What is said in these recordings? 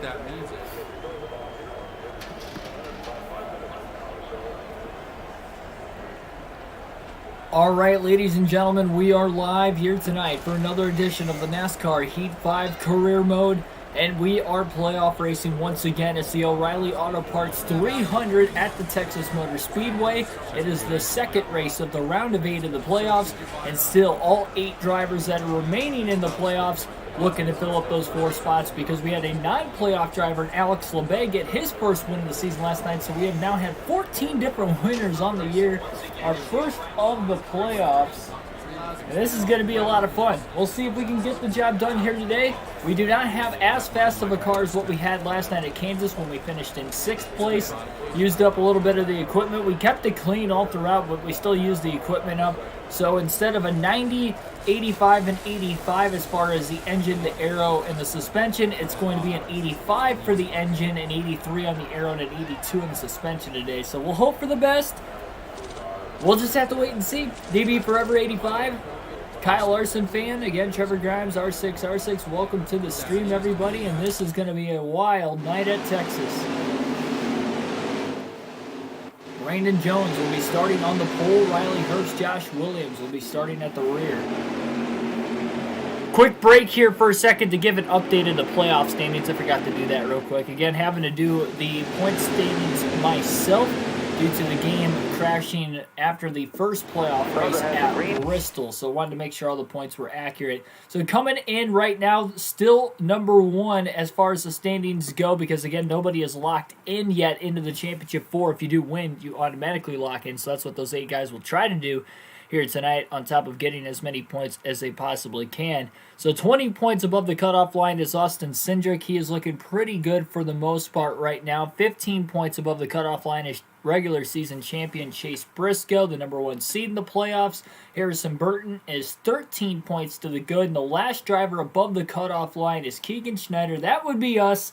that music. All right, ladies and gentlemen, we are live here tonight for another edition of the NASCAR Heat 5 Career Mode, and we are playoff racing once again. It's the O'Reilly Auto Parts 300 at the Texas Motor Speedway. It is the second race of the round of 8 of the playoffs, and still all 8 drivers that are remaining in the playoffs looking to fill up those 4 spots, because we had a non-playoff driver, Alex LeBay, get his first win of the season last night. So we have now had 14 different winners on the year, our first of the playoffs. And this is going to be a lot of fun. We'll see if we can get the job done here today. We do not have as fast of a car as what we had last night at Kansas when we finished in 6th place. Used up a little bit of the equipment. We kept it clean all throughout, but we still used the equipment up. So instead of a 90, 85, and 85 as far as the engine, the aero, and the suspension, it's going to be an 85 for the engine, an 83 on the aero, and an 82 on the suspension today. So we'll hope for the best. We'll just have to wait and see. DB Forever 85, Kyle Larson fan. Again, Trevor Grimes, R6. Welcome to the stream, everybody. And this is going to be a wild night at Texas. Brandon Jones will be starting on the pole. Riley Herbst, Josh Williams will be starting at the rear. Quick break here for a second to give an update of the playoff standings. I forgot to do that real quick. Again, having to do the point standings myself due to the game crashing after the first playoff race at Bristol. So wanted to make sure all the points were accurate. So coming in right now, still number 1 as far as the standings go, because again, nobody is locked in yet into the championship 4. If you do win, you automatically lock in. So that's what those 8 guys will try to do here tonight, on top of getting as many points as they possibly can. So 20 points above the cutoff line is Austin Cindric. He is looking pretty good for the most part right now. 15 points above the cutoff line is regular season champion Chase Briscoe, the number 1 seed in the playoffs. Harrison Burton is 13 points to the good, and the last driver above the cutoff line is Keegan Schneider. That would be us,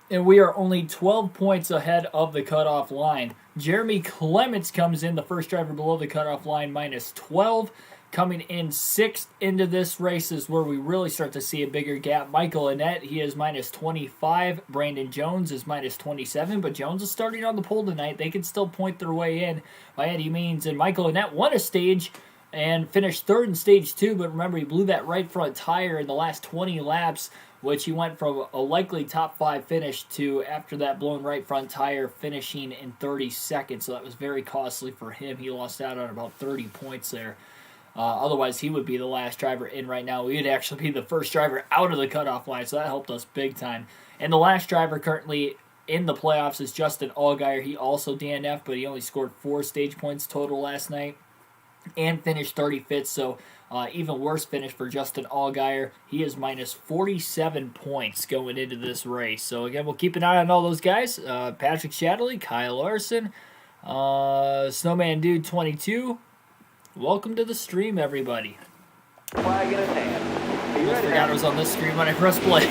and we are only 12 points ahead of the cutoff line. Jeremy Clements comes in, the first driver below the cutoff line, minus 12. Coming in 6th into this race is where we really start to see a bigger gap. Michael Annett, he is minus 25. Brandon Jones is minus 27, but Jones is starting on the pole tonight. They can still point their way in by any means. And Michael Annett won a stage and finished 3rd in stage 2, but remember, he blew that right front tire in the last 20 laps, which he went from a likely top 5 finish to, after that blown right front tire, finishing in 32nd. So that was very costly for him. He lost out on about 30 points there. Otherwise, he would be the last driver in right now. We would actually be the first driver out of the cutoff line, so that helped us big time. And the last driver currently in the playoffs is Justin Allgaier. He also DNF, but he only scored 4 stage points total last night and finished 35th, so even worse finish for Justin Allgaier. He is minus 47 points going into this race. So again, we'll keep an eye on all those guys. Patrick Shadley, Kyle Larson, Snowman Dude 22. Welcome to the stream, everybody. Flag in his hand. I forgot it was on this screen when I pressed play.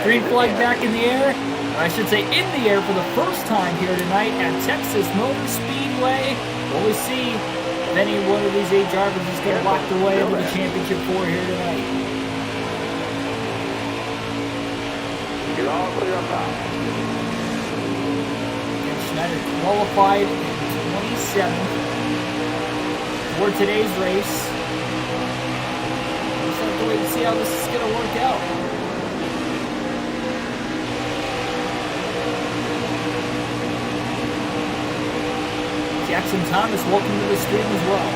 Green flag back in the air. Or I should say in the air for the first time here tonight at Texas Motor Speedway. We'll see if any one of these 8 drivers is going to lock their way into the championship 4 here tonight. You're all clear up top. And Schneider qualified in 27th for today's race. We'll just have to wait and see how this is going to work out. Jackson Thomas, welcome to the stream as well.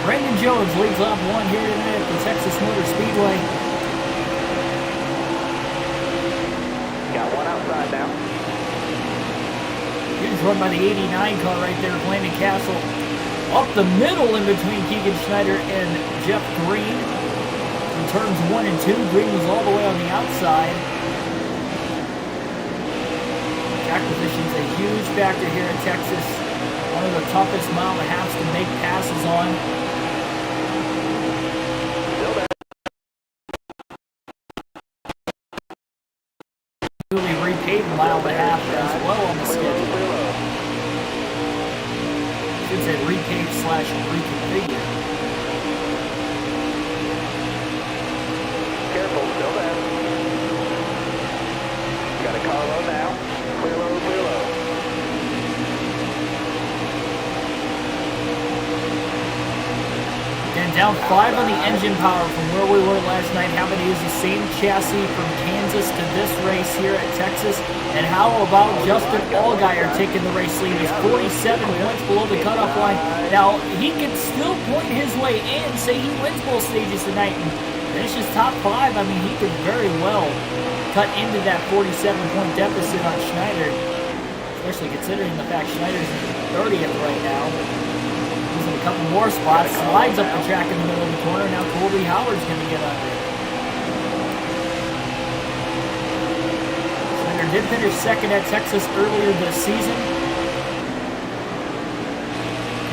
Brandon Jones leads lap 1 here tonight at the Texas Motor Speedway. Got one outside now. He's run by the 89 car right there, Landon Castle. Up the middle in between Keegan Schneider and Jeff Green. In turns 1 and 2, Green was all the way on the outside. Track position's a huge factor here in Texas. One of the toughest mile and a halves to make passes on. Really repaved mile and a half as well on the schedule. I should say repaved / reconfigured. Careful, still there. Got a car Down 5 on the engine power from where we were last night. Having to use the same chassis from Kansas to this race here at Texas. And how about Justin Allgaier taking the race lead? He's 47 points below the cutoff line. Now, he can still point his way in, say he wins both stages tonight and finishes top 5. I mean, he could very well cut into that 47-point deficit on Schneider. Especially considering the fact Schneider's in 30th right now. Losing a couple more spots. Slides up the track in the middle of the corner. Now Colby Howard's going to get under it. Schneider did finish second at Texas earlier this season.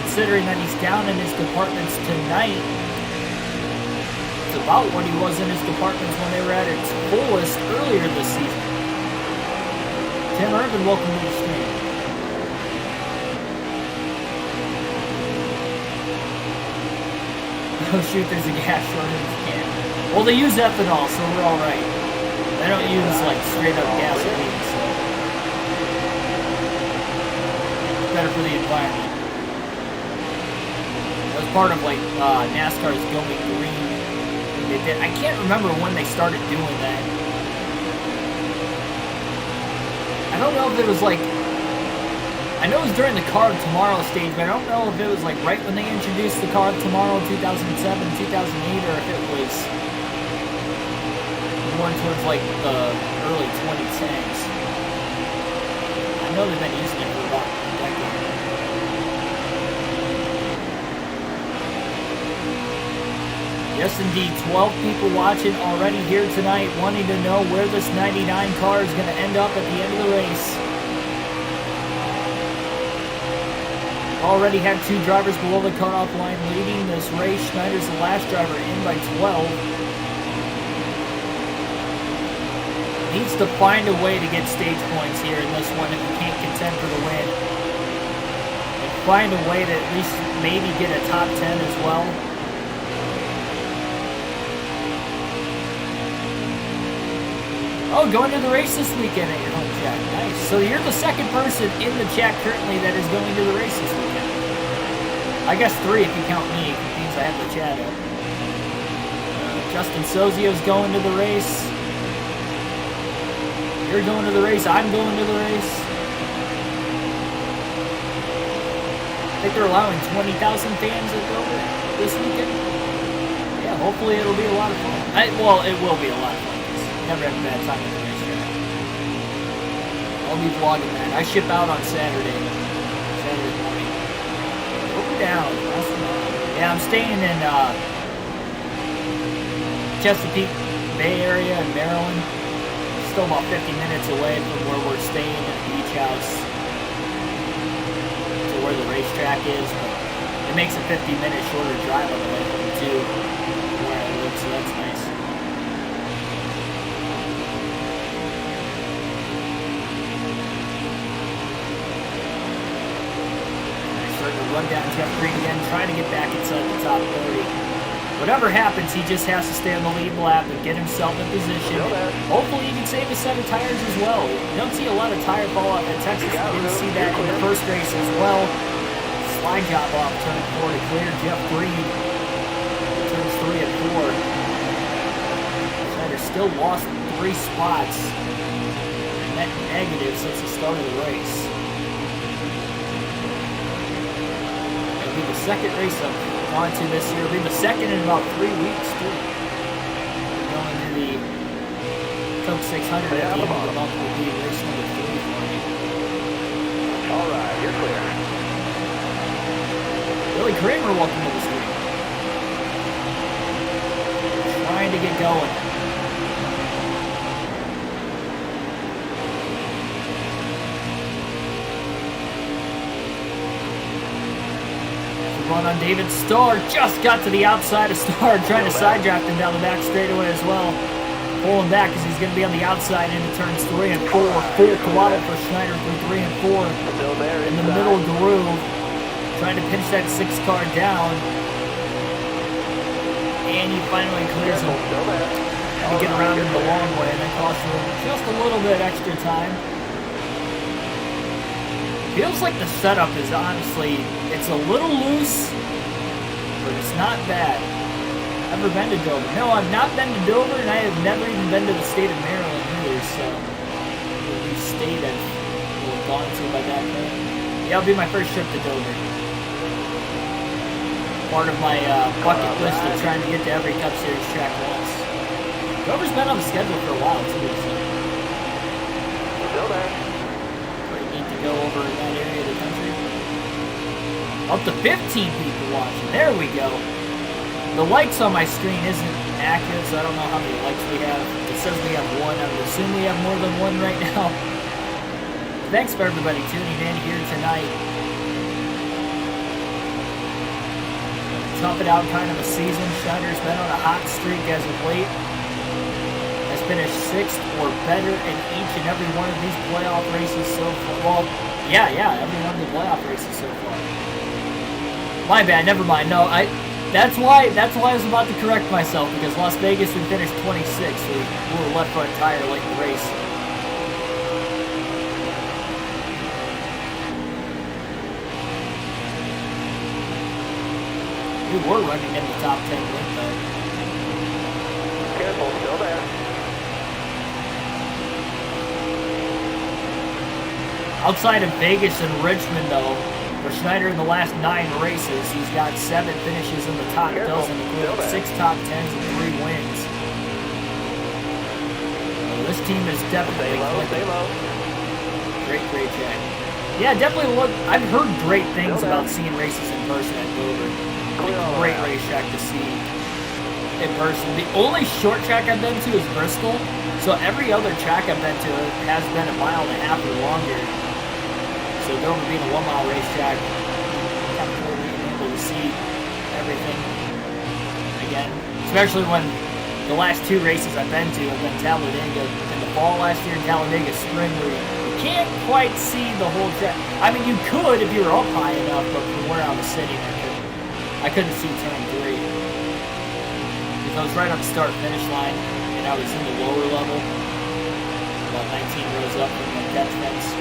Considering that he's down in his departments tonight, it's about what he was in his departments when they were at its fullest earlier this season. Tim Irvin, welcome to the stream. Oh shoot, there's a gas shortage. Yeah. Well, they use ethanol, so we're alright. They don't use, like, straight up gasoline, so it's better for the environment. That was part of, like, NASCAR's Going Green. They did. I can't remember when they started doing that. I don't know if it was, like, I know it was during the Car of Tomorrow stage, but I don't know if it was like right when they introduced the Car of Tomorrow, 2007, 2008, or if it was more towards like the early 2010s. I know they've been using it for about a decade. Yes, indeed, 12 people watching already here tonight, wanting to know where this 99 car is going to end up at the end of the race. Already had 2 drivers below the cutoff line leading this race. Schneider's the last driver in by 12. Needs to find a way to get stage points here in this one if he can't contend for the win. And find a way to at least maybe get a top 10 as well. Oh, going to the race this weekend at your home chat. Nice. So you're the second person in the chat currently that is going to the race this weekend. I guess 3 if you count me. It means I have the chat up. Justin Sozio's going to the race. You're going to the race. I'm going to the race. I think they're allowing 20,000 fans at Dover this weekend. Yeah, hopefully it'll be a lot of fun. Well, it will be a lot of fun. Never have a bad time at the racetrack. I'll be vlogging that. I ship out on Saturday morning. Over down. Yeah, I'm staying in Chesapeake Bay area in Maryland. Still about 50 minutes away from where we're staying at the beach house to where the racetrack is. But it makes a 50-minute shorter drive on the way home too, where I live, so that's nice. Run down Jeff Green again, trying to get back inside the top 30. Whatever happens, he just has to stay on the lead lap and get himself in position. Hopefully he can save a set of tires as well. You don't see a lot of tire fallout at Texas. You didn't see that in the first race as well. Slide job off turn 4 to clear Jeff Green. Turns 3 and 4. Schneider still lost 3 spots. Net negative since the start of the race. It'll be the second race I've gone to this year. It'll be the second in about 3 weeks, too. Going to the Coke 600 at the end of the month will be race number 3 for me. All right, you're clear. Billy Kramer, welcome to the stream. Trying to get going. Run on David Starr, just got to the outside of Starr, trying to side draft him down the back straightaway as well. Pulling back because he's going to be on the outside into turns 3 and 4. Full throttle for Schneider through 3 and 4. In the middle groove, trying to pinch that 6 car down. And he finally clears him. Had to get around him the long way, and that cost him just a little bit extra time. Feels like the setup is honestly, it's a little loose, but it's not bad. Ever been to Dover? No, I've not been to Dover, and I have never even been to the state of Maryland either, so the state I've gone to by that point. Yeah, it'll be my first trip to Dover. Part of my bucket list of trying to get to every Cup Series track once. Dover's been on the schedule for a while, too, so. Still there. Pretty neat to go over in that area of the country. Up to 15 people watching. There we go. The likes on my screen isn't accurate, so I don't know how many likes we have. It says we have one. I would assume we have more than one right now. Thanks for everybody tuning in here tonight. Tough it out kind of a season. Schneider's been on a hot streak as of late. Has finished 6th or better in each and every one of these playoff races so far. Well, yeah, every one of the playoff races so far. My bad, never mind. No, that's why I was about to correct myself, because Las Vegas we finished 26th. We blew a left front tire late in the race. We were running in the top 10 link though. Careful, still there. Outside of Vegas and Richmond though, for Schneider in the last 9 races, he's got 7 finishes in the top dozen, including 6 top 10s and 3 wins. Well, this team is definitely Stay low. great track. Yeah, definitely look. I've heard great things about seeing races in person at Dover. A great racetrack to see in person. The only short track I've been to is Bristol, so every other track I've been to has been a mile and a half or longer. So Dover being a 1-mile racetrack, kind of cool being able to see everything again. Especially when the last 2 races I've been to have been Talladega in the fall last year and Talladega spring, where you can't quite see the whole track. I mean, you could if you were up high enough, but from where I was sitting, I couldn't see turn 3. Because I was right on the start-finish line, and I was in the lower level, about 19 rows up from the catch fence.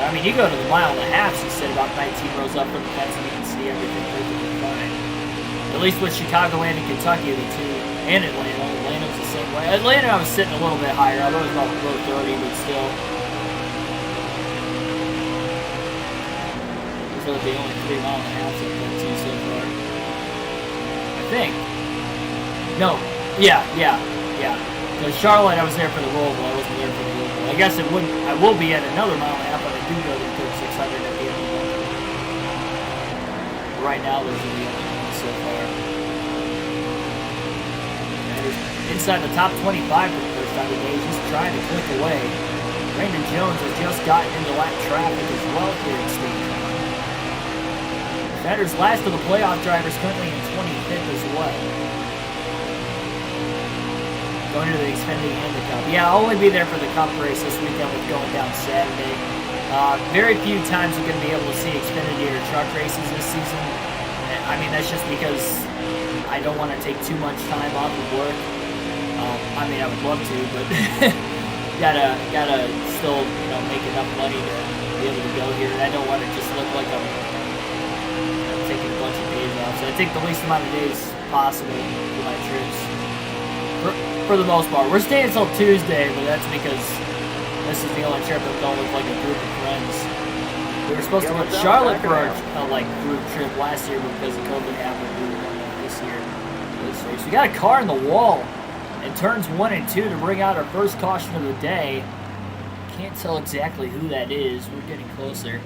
I mean, you go to the mile and a half, you sit about 19 rows up from the fence, and you can see everything perfectly fine. At least with Chicagoland and Kentucky, the 2, and Atlanta. Atlanta's the same way. Atlanta, I was sitting a little bit higher. I was about row 30, but still. Those are the only 3 mile and a half I've been to so far. I think. No. Yeah. So Charlotte, I was there for the Roval. I wasn't there for the Roval. I guess I will be at another mile and a half, but I do go to the Cook 600 at the end of the month. Right now, those are the only ones so far. Inside the top 25 for the first time today, he's just trying to click away. Brandon Jones has just gotten into lap traffic as well here in stage 1. Schneider's last of the playoff drivers, currently in 25th as well. Going to the Xfinity and the Cup. Yeah, I'll only be there for the Cup race this weekend with going down Saturday. Very few times you're going to be able to see Xfinity or truck races this season. I mean, that's just because I don't want to take too much time off of work. I mean, I would love to, but gotta still, make enough money to be able to go here. And I don't want to just look like I'm taking a bunch of days off. So I take the least amount of days possible for my trips. For the most part. We're staying until Tuesday, but that's because this is the only trip I'm going with like a group of friends. We were supposed to go to Charlotte for our group trip last year, but because of COVID happened, we were going this year for this race. We got a car in the wall in turns 1 and 2 to bring out our first caution of the day. Can't tell exactly who that is. We're getting closer.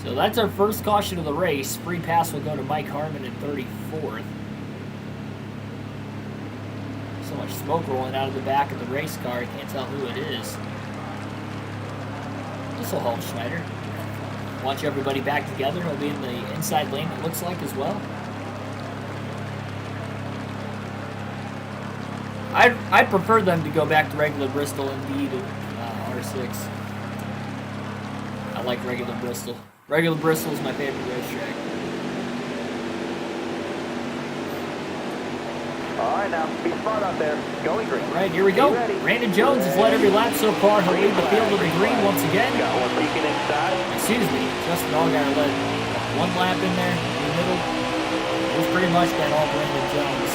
So that's our first caution of the race. Free pass will go to Mike Harmon in 34th. So much smoke rolling out of the back of the race car, I can't tell who it is. This will help Schneider. Watch everybody back together. He'll be in the inside lane, it looks like, as well. I'd prefer them to go back to regular Bristol indeed, R6. I like regular Bristol. Regular Bristol is my favorite racetrack. All right, now, be smart out there. Going green. All right, here we go. Brandon Jones has led every lap so far. He'll lead the field to the green once again. Got one peeking inside. Excuse me. Justin Allgaier led 1 lap in there in the struggled. It's pretty much been all Brandon Jones.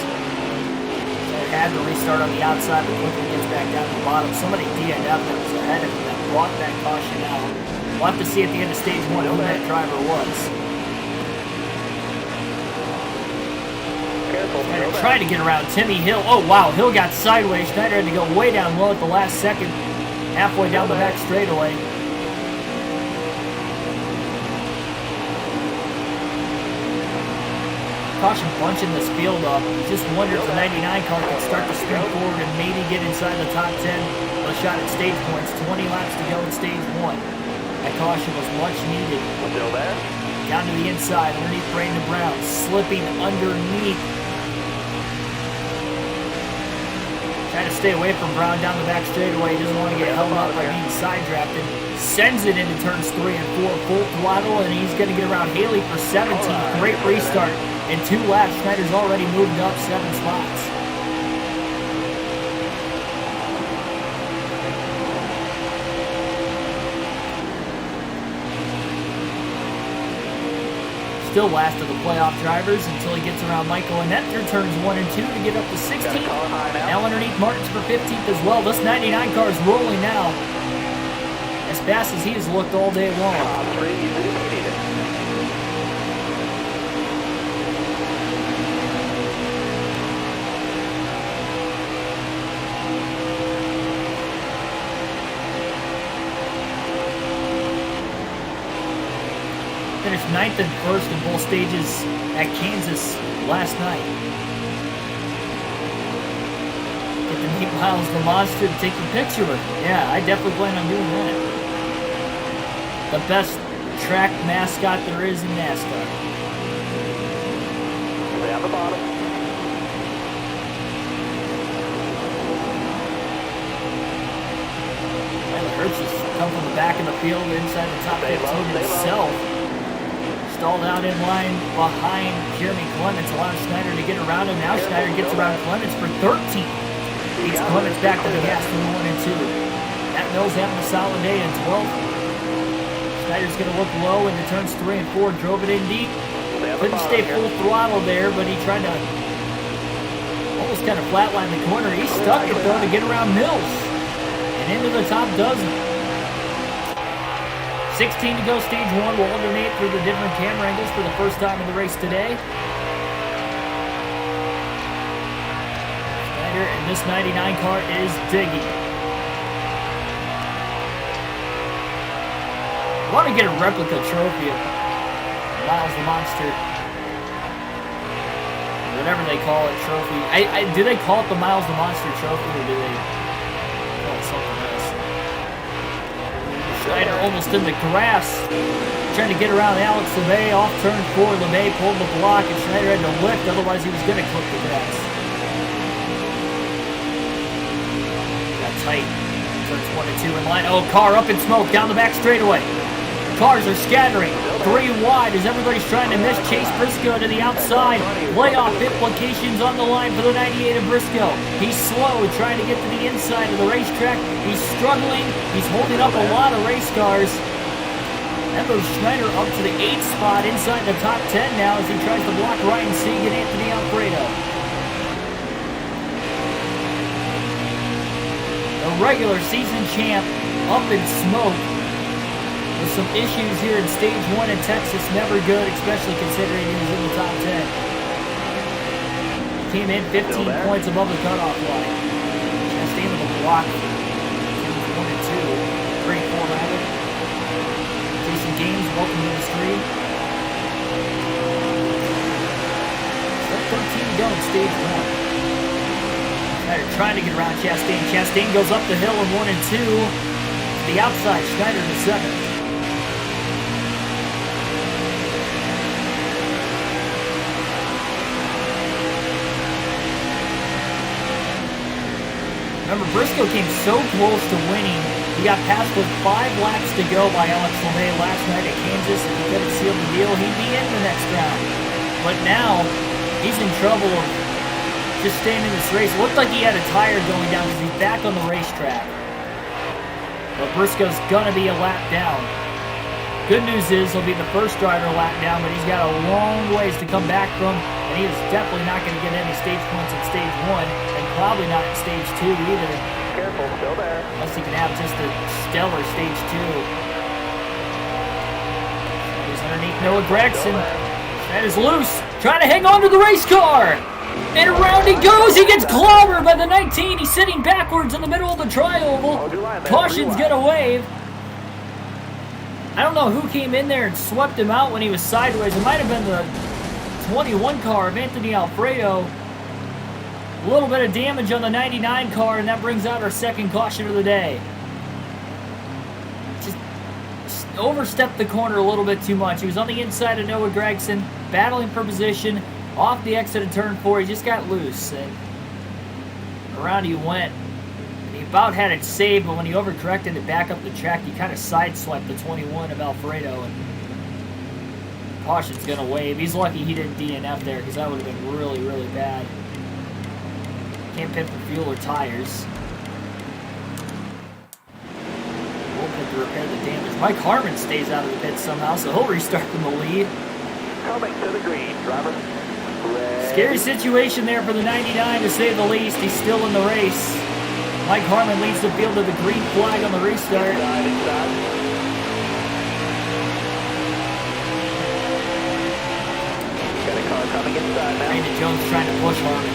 They had to restart on the outside, but quickly gets back down to the bottom. Somebody DNF that was ahead of him that brought that caution out. We'll have to see at the end of stage 1 who that driver was. Schneider tried to get around Timmy Hill. Oh, wow, Hill got sideways. Schneider had to go way down low at the last second, halfway down the back straightaway. Caution bunching this field up. You just wonder if the 99 car can start to spin forward and maybe get inside the top 10 with a shot at stage points. 20 laps to go in stage 1. That caution was much needed. Still there? Down to the inside, underneath Brandon Brown, slipping underneath. Trying to stay away from Brown down the back straightaway. He doesn't want to get held up by being side drafted. Sends it into turns 3 and 4, full throttle, and he's going to get around Haley for 17. Great restart. In 2 laps, Schneider's already moved up 7 spots. Still last of the playoff drivers until he gets around Michael Annette through turns 1 and 2 to get up to 16th. Now underneath Martins for 15th as well. This 99 car is rolling now. As fast as he has looked all day long. Finished 9th and 1st in both stages at Kansas last night. Get to meet Miles the Monster to take a picture with him. Yeah, I definitely plan on doing that. The best track mascot there is in NASCAR. Way on the bottom. Tyler Hurts has come from the back of the field inside the top 15 himself. Stalled out in line behind Jeremy Clements, allowing Schneider to get around him. Now Schneider gets around Clements for 13. Beats Clements back to the gas in 1 and 2. Matt Mills having a solid day in 12th. Schneider's going to look low into turns 3 and 4. Drove it in deep. Couldn't stay full throttle there, but he tried to almost kind of flatline the corner. He stuck it though to get around Mills and into the top dozen. 16 to go, stage 1. We'll alternate through the different camera angles for the first time in the race today. Schneider and this 99 car is digging. I want to get a replica trophy of Miles the Monster. Whatever they call it, trophy. Do they call it the Miles the Monster trophy, or do they call it something else? Schneider almost in the grass, trying to get around Alex LeMay, off turn 4. LeMay pulled the block, and Schneider had to lift, otherwise he was going to clip the grass. Got tight. Turns 1 and 2 in line. Oh, car up in smoke down the back straightaway. Cars are scattering. 3 wide as everybody's trying to miss Chase Briscoe to the outside. Playoff implications on the line for the 98 of Briscoe. He's slow, trying to get to the inside of the racetrack. He's struggling. He's holding up a lot of race cars. That moves Schneider up to the 8th spot inside the top 10 now as he tries to block Ryan Sieg and Anthony Alfredo. The regular season champ up in smoke. With some issues here in stage 1 in Texas, never good, especially considering he was in the top 10. Came in 15 points above the cutoff line. Chastain with a block. 1 and 2. Great 4 rather. Jason Gaines, welcome to the stream. Still 13 to go in stage 1. Schneider trying to get around Chastain. Chastain goes up the hill in 1 and 2. To the outside, Schneider to 7th. Remember, Briscoe came so close to winning. He got passed with 5 laps to go by Alex LeMay last night at Kansas. If he could have sealed the deal, he'd be in the next round. But now, he's in trouble of just staying in this race. It looked like he had a tire going down because he's back on the racetrack. But Briscoe's going to be a lap down. Good news is he'll be the first driver lap down, but he's got a long ways to come back from, and he is definitely not going to get any stage points in stage 1, and probably not in stage 2 either. Careful, still there. Unless he can have just a stellar stage 2. He's underneath Noah Gregson. That is loose. Trying to hang on to the race car. And around he goes. He gets clobbered by the 19. He's sitting backwards in the middle of the tri-oval. Caution's going to wave. I don't know who came in there and swept him out when he was sideways. It might have been the 21 car of Anthony Alfredo. A little bit of damage on the 99 car, and that brings out our second caution of the day. Just overstepped the corner a little bit too much. He was on the inside of Noah Gregson, battling for position, off the exit of turn 4. He just got loose, and around he went. He about had it saved, but when he overcorrected it back up the track, he kind of sideswiped the 21 of Alfredo, and caution's going to wave. He's lucky he didn't DNF there, because that would have been really, really bad. Can't pit for fuel or tires. We'll pit to repair the damage. Mike Harmon stays out of the pit somehow, so he'll restart from the lead. Coming to the green, driver. Scary situation there for the 99, to say the least. He's still in the race. Mike Harmon leads the field to the green flag on the restart. Inside. Got a car coming inside now. Brandon Jones trying to push Harmon.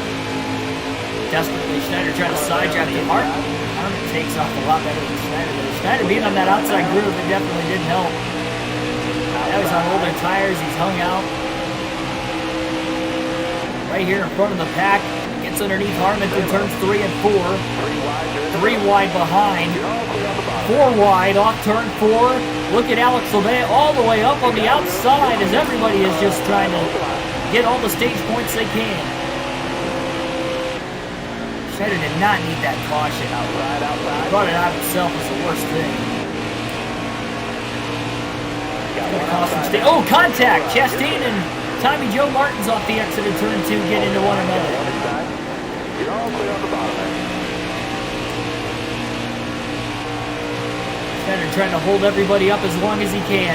Desperately, Schneider trying to sidejack him. Harmon takes off a lot better than Schneider did. Schneider being on that outside groove, it definitely didn't help. Now he's on older tires. He's hung out. Right here in front of the pack. Gets underneath Harmon through turns 3 and 4. 3 wide behind. 4 wide off turn 4. Look at Alex LeMay all the way up on the outside as everybody is just trying to get all the stage points they can. Schneider did not need that caution. He brought it out himself was the worst thing. Oh, contact! Chastain and Tommy Joe Martin's off the exit of turn 2, get into one another. You're all clear on the bottom there. Schneider trying to hold everybody up as long as he can.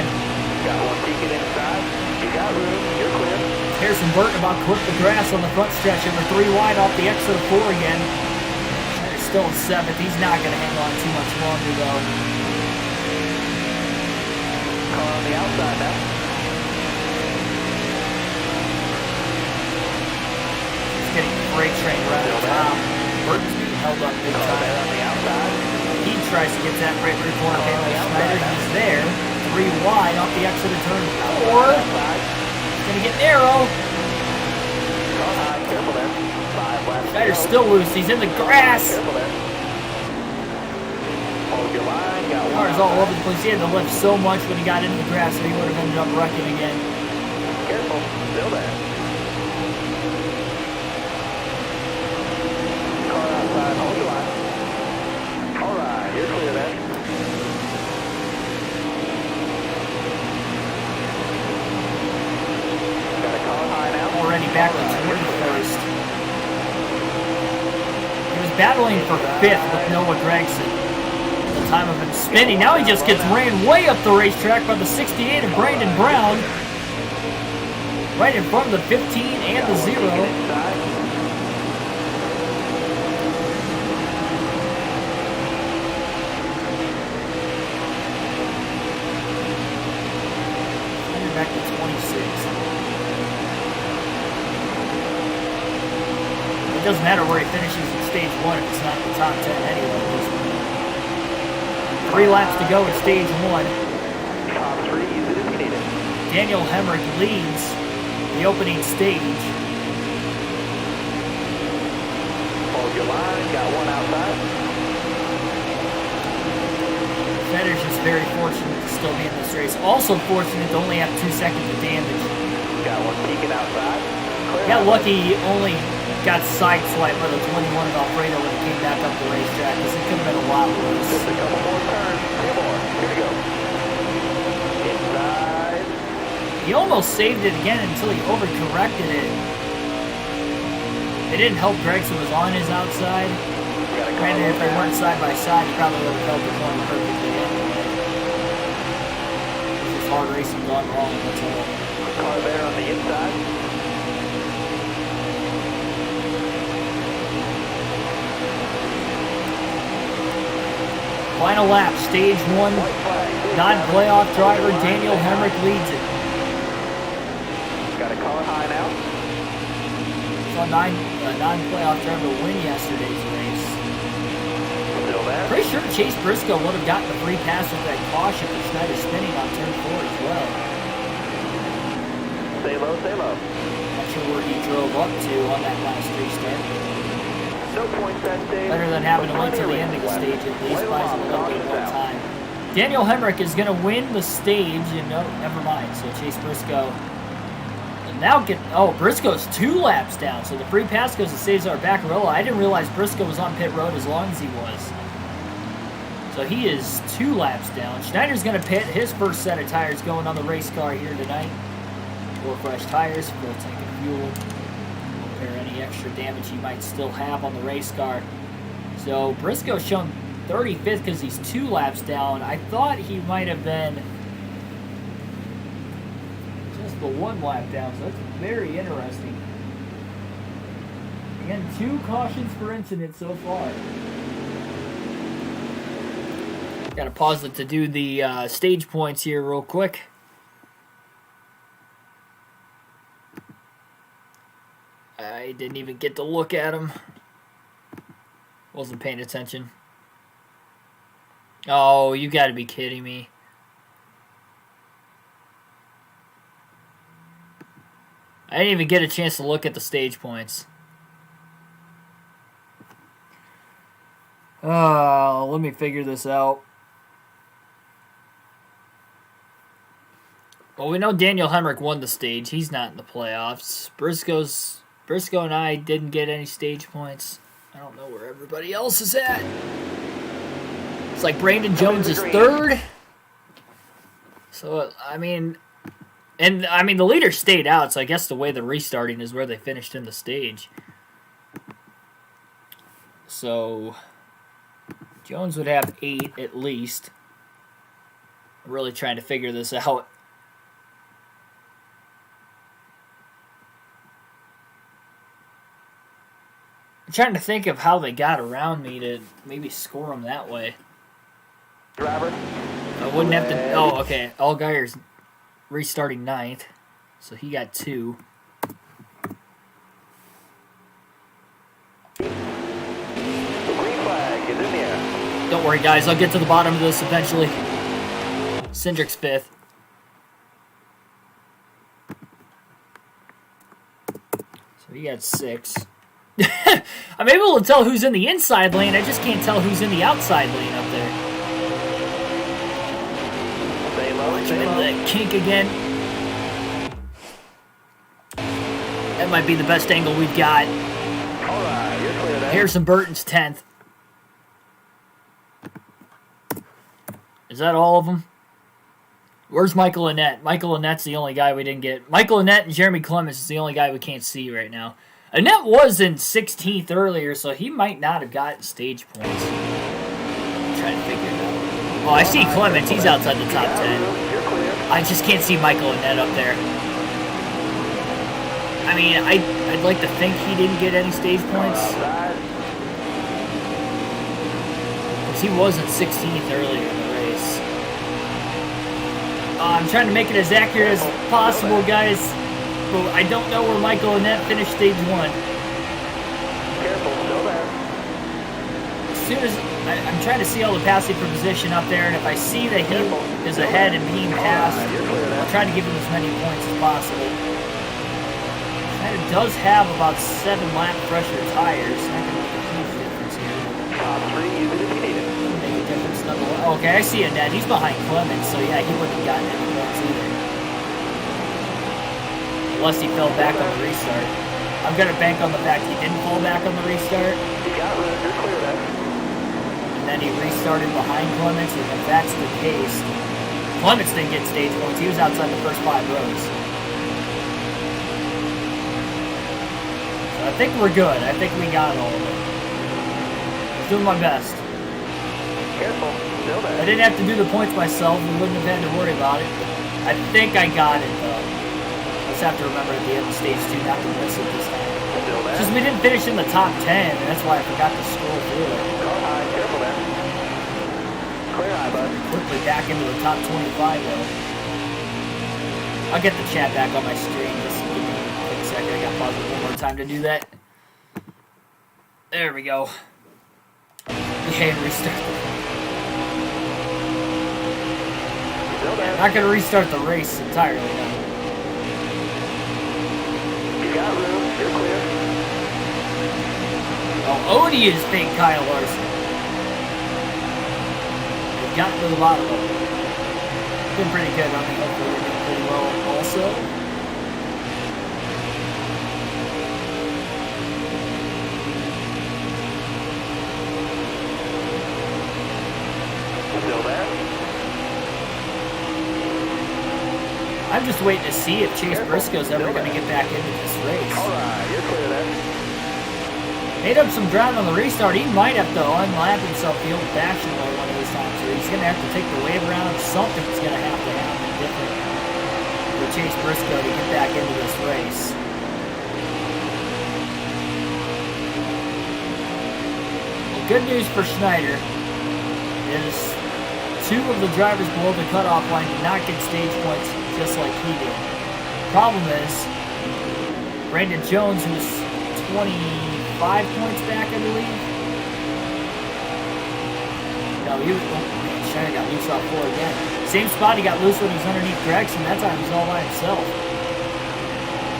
Got one peeking inside. You got room. You're clear. Harrison Burton about to clip the grass on the front stretch, and we're 3 wide off the exit of 4 again. Schneider's still in 7th. He's not going to hang on too much longer, though. Car on the outside now. He's getting the freight train right at the top. Burton's being held up big Car time. there on the outside. He tries to get that right rear corner pin with Schneider. He's there. 3 wide off the exit of turn 4. He's going to get narrow. Car high. Careful there. 5 laps. Schneider's still loose. He's in the grass. Careful there. Hold your line. Got one. Car's all over the place. He had to lift so much when he got into the grass that he would have ended up wrecking again. Careful. Still there. Car outside. Hold your line. All right. You're clear there. Got a car high now. Already back to 21st. He was battling for 5th with Noah Gregson at the time of him spinning. Now he just gets ran way up the racetrack by the 68 of Brandon Brown. Right in front of the 15 and the 0. Back to 26. It doesn't matter where he finishes in stage 1 if it's not in the top 10 anyway. 3 laps to go in stage 1. Top 3, use it if you need it. Daniel Hemrick leads the opening stage. Hold your line, got one outside. Fetter's just very fortunate to still be in this race. Also fortunate to only have 2 seconds of damage. Got one peeking outside. Clear Got out. lucky he only got sideswiped by the 21 of Alfredo when he came back up the racetrack, because it could have been a lot worse. Just a couple more turns. 3 more. Here we go. Inside. He almost saved it again until he overcorrected it. It didn't help Gregson was on his outside. Got a car Granted, if they there. weren't side by side, he probably would have held the corner perfectly anyway. He's just car racing gone wrong. That's all. Car there on the inside. Final lap, stage 1. Non-playoff driver Daniel Hemrick leads it. Got a car high now. Saw non-playoff driver win yesterday's race. Still there. Pretty sure Chase Briscoe would have gotten the free pass with that caution for Schneider spinning on turn 4 as well. Stay low, stay low. Not sure where he drove up to on that last restart. No points that stage. Better than having to wait till the end of the stage at least. Buys him a little bit more time. Daniel Hemrick is going to win the stage, and no, never mind. So Chase Briscoe now Briscoe's 2 laps down. So the free pass goes to Cesar Baccarella. I didn't realize Briscoe was on pit road as long as he was. So he is 2 laps down. Schneider's going to pit his first set of tires going on the race car here tonight. 4 fresh tires, full tank of fuel. Repair any extra damage he might still have on the race car. So Briscoe's shown 35th because he's 2 laps down. I thought he might have been just the 1 lap down, so that's very interesting. Again, 2 cautions for incident so far. Got to pause it to do the stage points here real quick. I didn't even get to look at him. Wasn't paying attention. Oh, you got to be kidding me. I didn't even get a chance to look at the stage points. Let me figure this out. Well, we know Daniel Hemrick won the stage. He's not in the playoffs. Briscoe and I didn't get any stage points. I don't know where everybody else is at. It's like Brandon Jones is 3rd. So, I mean, the leader stayed out, so I guess the way they're restarting is where they finished in the stage. So, Jones would have 8 at least. I'm really trying to figure this out. I'm trying to think of how they got around me to maybe score them that way. Driver. I wouldn't have to... Oh, okay. Allgaier's restarting 9th, so he got 2. The green flag is in the air. Don't worry, guys. I'll get to the bottom of this eventually. Cindric's 5th. So he got 6. I'm able to tell who's in the inside lane. I just can't tell who's in the outside lane up there. Stay low, I'm stay in low. the kink again. That might be the best angle we've got. All right, you're clear there. Harrison Burton's 10th. Is that all of them? Where's Michael Annette? Michael Annette's the only guy we didn't get. Michael Annette and Jeremy Clements is the only guy we can't see right now. Annette was in 16th earlier, so he might not have gotten stage points. I'm trying to figure it out. Oh, I see Clements. He's outside the top 10. You're clear. I just can't see Michael Annette up there. I mean, I'd like to think he didn't get any stage points. Outside. Because he was in 16th earlier in the race. I'm trying to make it as accurate as possible, guys. But I don't know where Michael Annette finished stage 1. Careful, still there. As soon as I'm trying to see all the passing for position up there, and if I see that he is ahead and being passed, I'll try to give him as many points as possible. Schneider does have about 7 lap fresher tires. Not going to make a huge difference here. Top 3, use it if you need it. Make a difference nonetheless. Okay, I see Annette. He's behind Clemens, so yeah, he wouldn't have gotten any points either. Unless he fell back on the restart. I'm going to bank on the fact he didn't fall back on the restart. You got room, you're clear there. And then he restarted behind Clements, and if that's the case, Clements didn't get stage points. He was outside the first 5 rows. So I think we're good. I think we got all of it. I was doing my best. Careful, still I there. didn't have to do the points myself. We wouldn't have had to worry about it. I think I got it, though. I just have to remember at the end of stage 2 not to miss it this time. Just we didn't finish in the top 10, and that's why I forgot to scroll through it. Car high, careful there. Clear high, bud. Quickly back into the top 25, though. I'll get the chat back on my screen. Just give me a quick second. I got paused one more time to do that. There we go. Yeah, restart. I'm not going to restart the race entirely now. You got room. You're clear. Oh, Odie is fake Kyle Larson. They've gotten to the bottom of it. Been pretty good. I mean, hopefully we're doing pretty well also. Still there? I'm just waiting to see if Chase Briscoe's ever going to get back into this race. All right, you're clear there. Made up some ground on the restart. He might have to unlap himself the old-fashioned way one of these times. Or he's going to have to take the wave around. Something's going to happen different for Chase Briscoe to get back into this race. Well, good news for Schneider is 2 of the drivers below the cutoff line did not get stage points just like he did. Problem is, Brandon Jones, who's 25 points back, I believe. No, Schneider got loose off 4 again. Same spot he got loose when he was underneath Gregson. That time he was all by himself.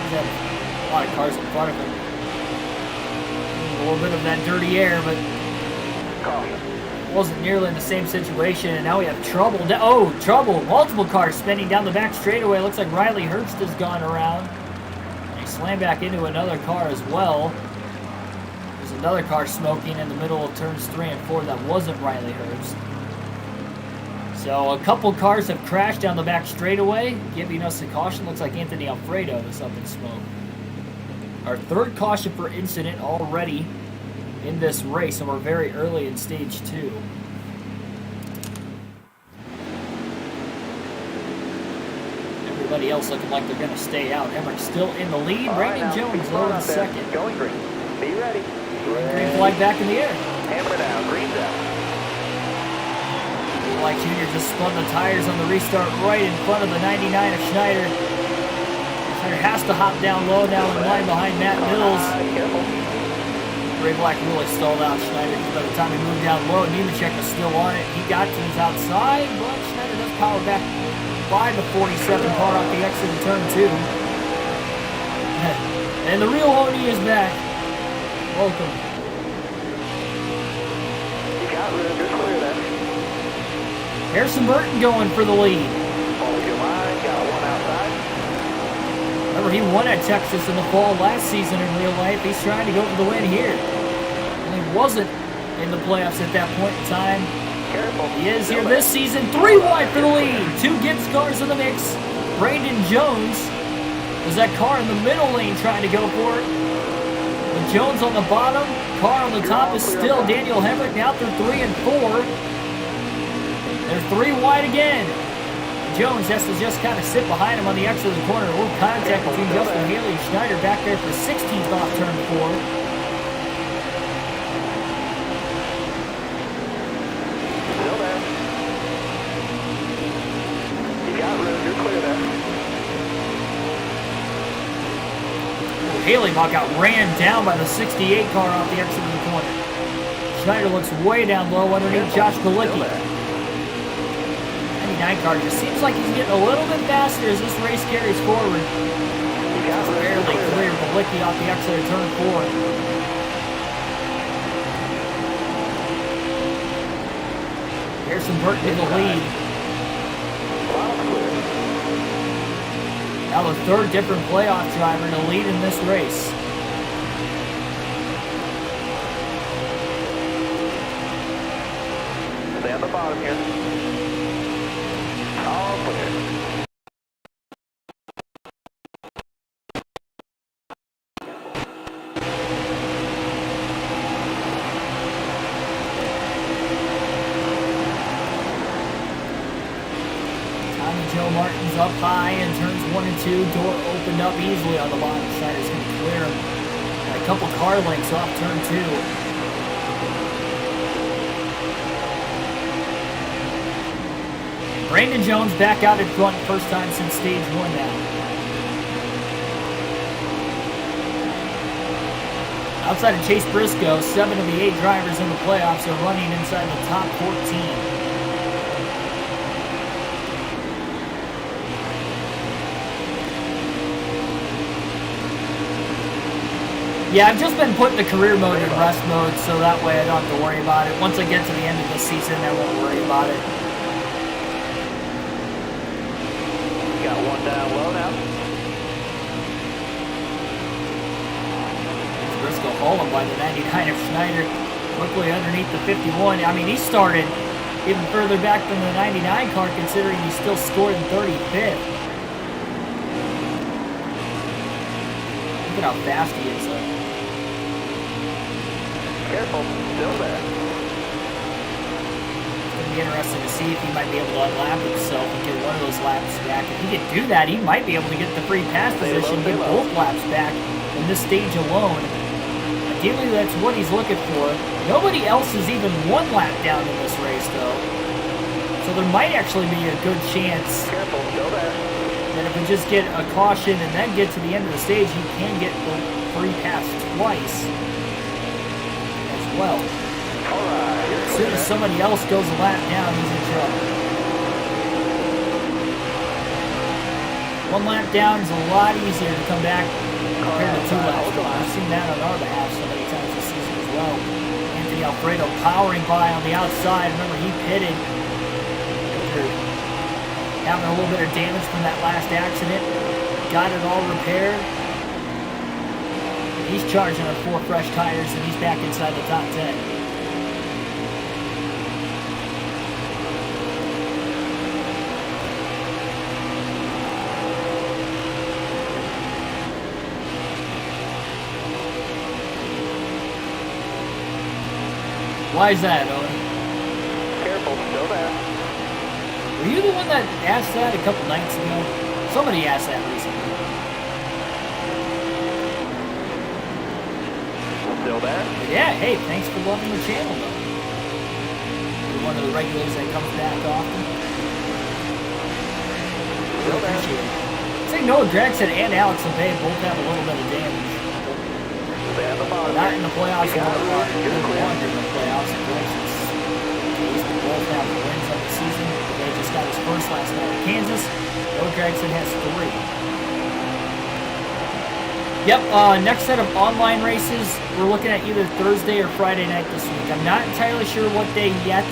He's had a lot of cars in front of him. A little bit of that dirty air, but wasn't nearly in the same situation, and now we have trouble. Oh, trouble! Multiple cars spinning down the back straightaway. Looks like Riley Herbst has gone around. And he slammed back into another car as well. There's another car smoking in the middle of turns 3 and 4 that wasn't Riley Herbst. So a couple cars have crashed down the back straightaway, giving us a caution. Looks like Anthony Alfredo is up in smoke. Our 3rd caution for incident already in this race, and we're very early in stage 2. Everybody else looking like they're going to stay out. Emmerich still in the lead. Brandon Jones low in second. Going green. Be ready. Green flag back in the air. Hammer down. Green's out. Like Jr. just spun the tires on the restart right in front of the 99 of Schneider. Schneider has to hop down low now in line behind Matt Mills. Careful. Ray Black really stalled out Schneider. By the time he moved down low, Nemechek was still on it. He got to his outside, but Schneider does power back by the 47 car off the exit in turn 2. And the real Oni is back. Welcome. You got room. You're clear there. Harrison Burton going for the lead. Follow your line. Got one outside. Remember, he won at Texas in the fall last season in real life. He's trying to go for the win here. And he wasn't in the playoffs at that point in time. Careful. He is here this season. 3 wide for the lead. 2 Gibbs cars in the mix. Brandon Jones was that car in the middle lane trying to go for it. With Jones on the bottom, car on the top is still Daniel Hemrick now through 3 and 4. They're 3 wide again. Jones has to just kind of sit behind him on the exit of the corner. A little contact between Justin Haley and Schneider back there for 16th off turn 4. Still there. You got room. You're clear there. Haley got ran down by the 68 car off the exit of the corner. Schneider looks way down low underneath Josh Kalicki. 99 car just seems like he's getting a little bit faster as this race carries forward. Just barely clear Kalicki off the exit of turn 4. Harrison Burton in the lead. Now the 3rd different playoff driver to lead in this race. Stay at the bottom here. All clear. Jones Martin's up high in turns 1 and 2. Door opened up easily on the bottom. Schneider's going to clear him. A couple car lengths off turn 2. Brandon Jones back out in front, first time since stage 1 now. Outside of Chase Briscoe, 7 of the 8 drivers in the playoffs are running inside the top 14. Yeah, I've just been putting the career mode in rest mode, so that way I don't have to worry about it. Once I get to the end of the season, I won't worry about it. Got one down low now. Briscoe hauling by the 99 of Schneider. Quickly underneath the 51. I mean, he started even further back than the 99 car, considering he still scored in 35th. Look at how fast he is, though. Careful, still there. It's going to be interesting to see if he might be able to unlap himself and get one of those laps back. If he could do that, he might be able to get the free pass position, get both laps back in this stage alone. Ideally, that's what he's looking for. Nobody else is even one lap down in this race, though. So there might actually be a good chance Careful, still there. that if we just get a caution and then get to the end of the stage, he can get the free pass twice as well. All right. As soon as somebody else goes a lap down, he's in trouble. One lap down is a lot easier to come back compared to 2 laps. I've seen that on our behalf so many times this season as well. Anthony Alfredo powering by on the outside. Remember, he pitted after having a little bit of damage from that last accident. Got it all repaired. He's charging on 4 fresh tires, and he's back inside the top 10. Why is that, Owen? Careful, still there. Were you the one that asked that a couple nights ago? Somebody asked that recently. Still there. But yeah, hey, thanks for loving the channel, though. You're one of the regulars that comes back often. Really appreciate it. I think Noah Gregson and Alex LeBay both have a little bit of damage. Stay at the bottom. Not in the playoffs, You got it, but you're clear. longer in the playoffs. And Gregson's case, they both have wins on the season. They just got his first last night in Kansas. Noah Gregson has 3. Yep, next set of online races, we're looking at either Thursday or Friday night this week. I'm not entirely sure what day yet.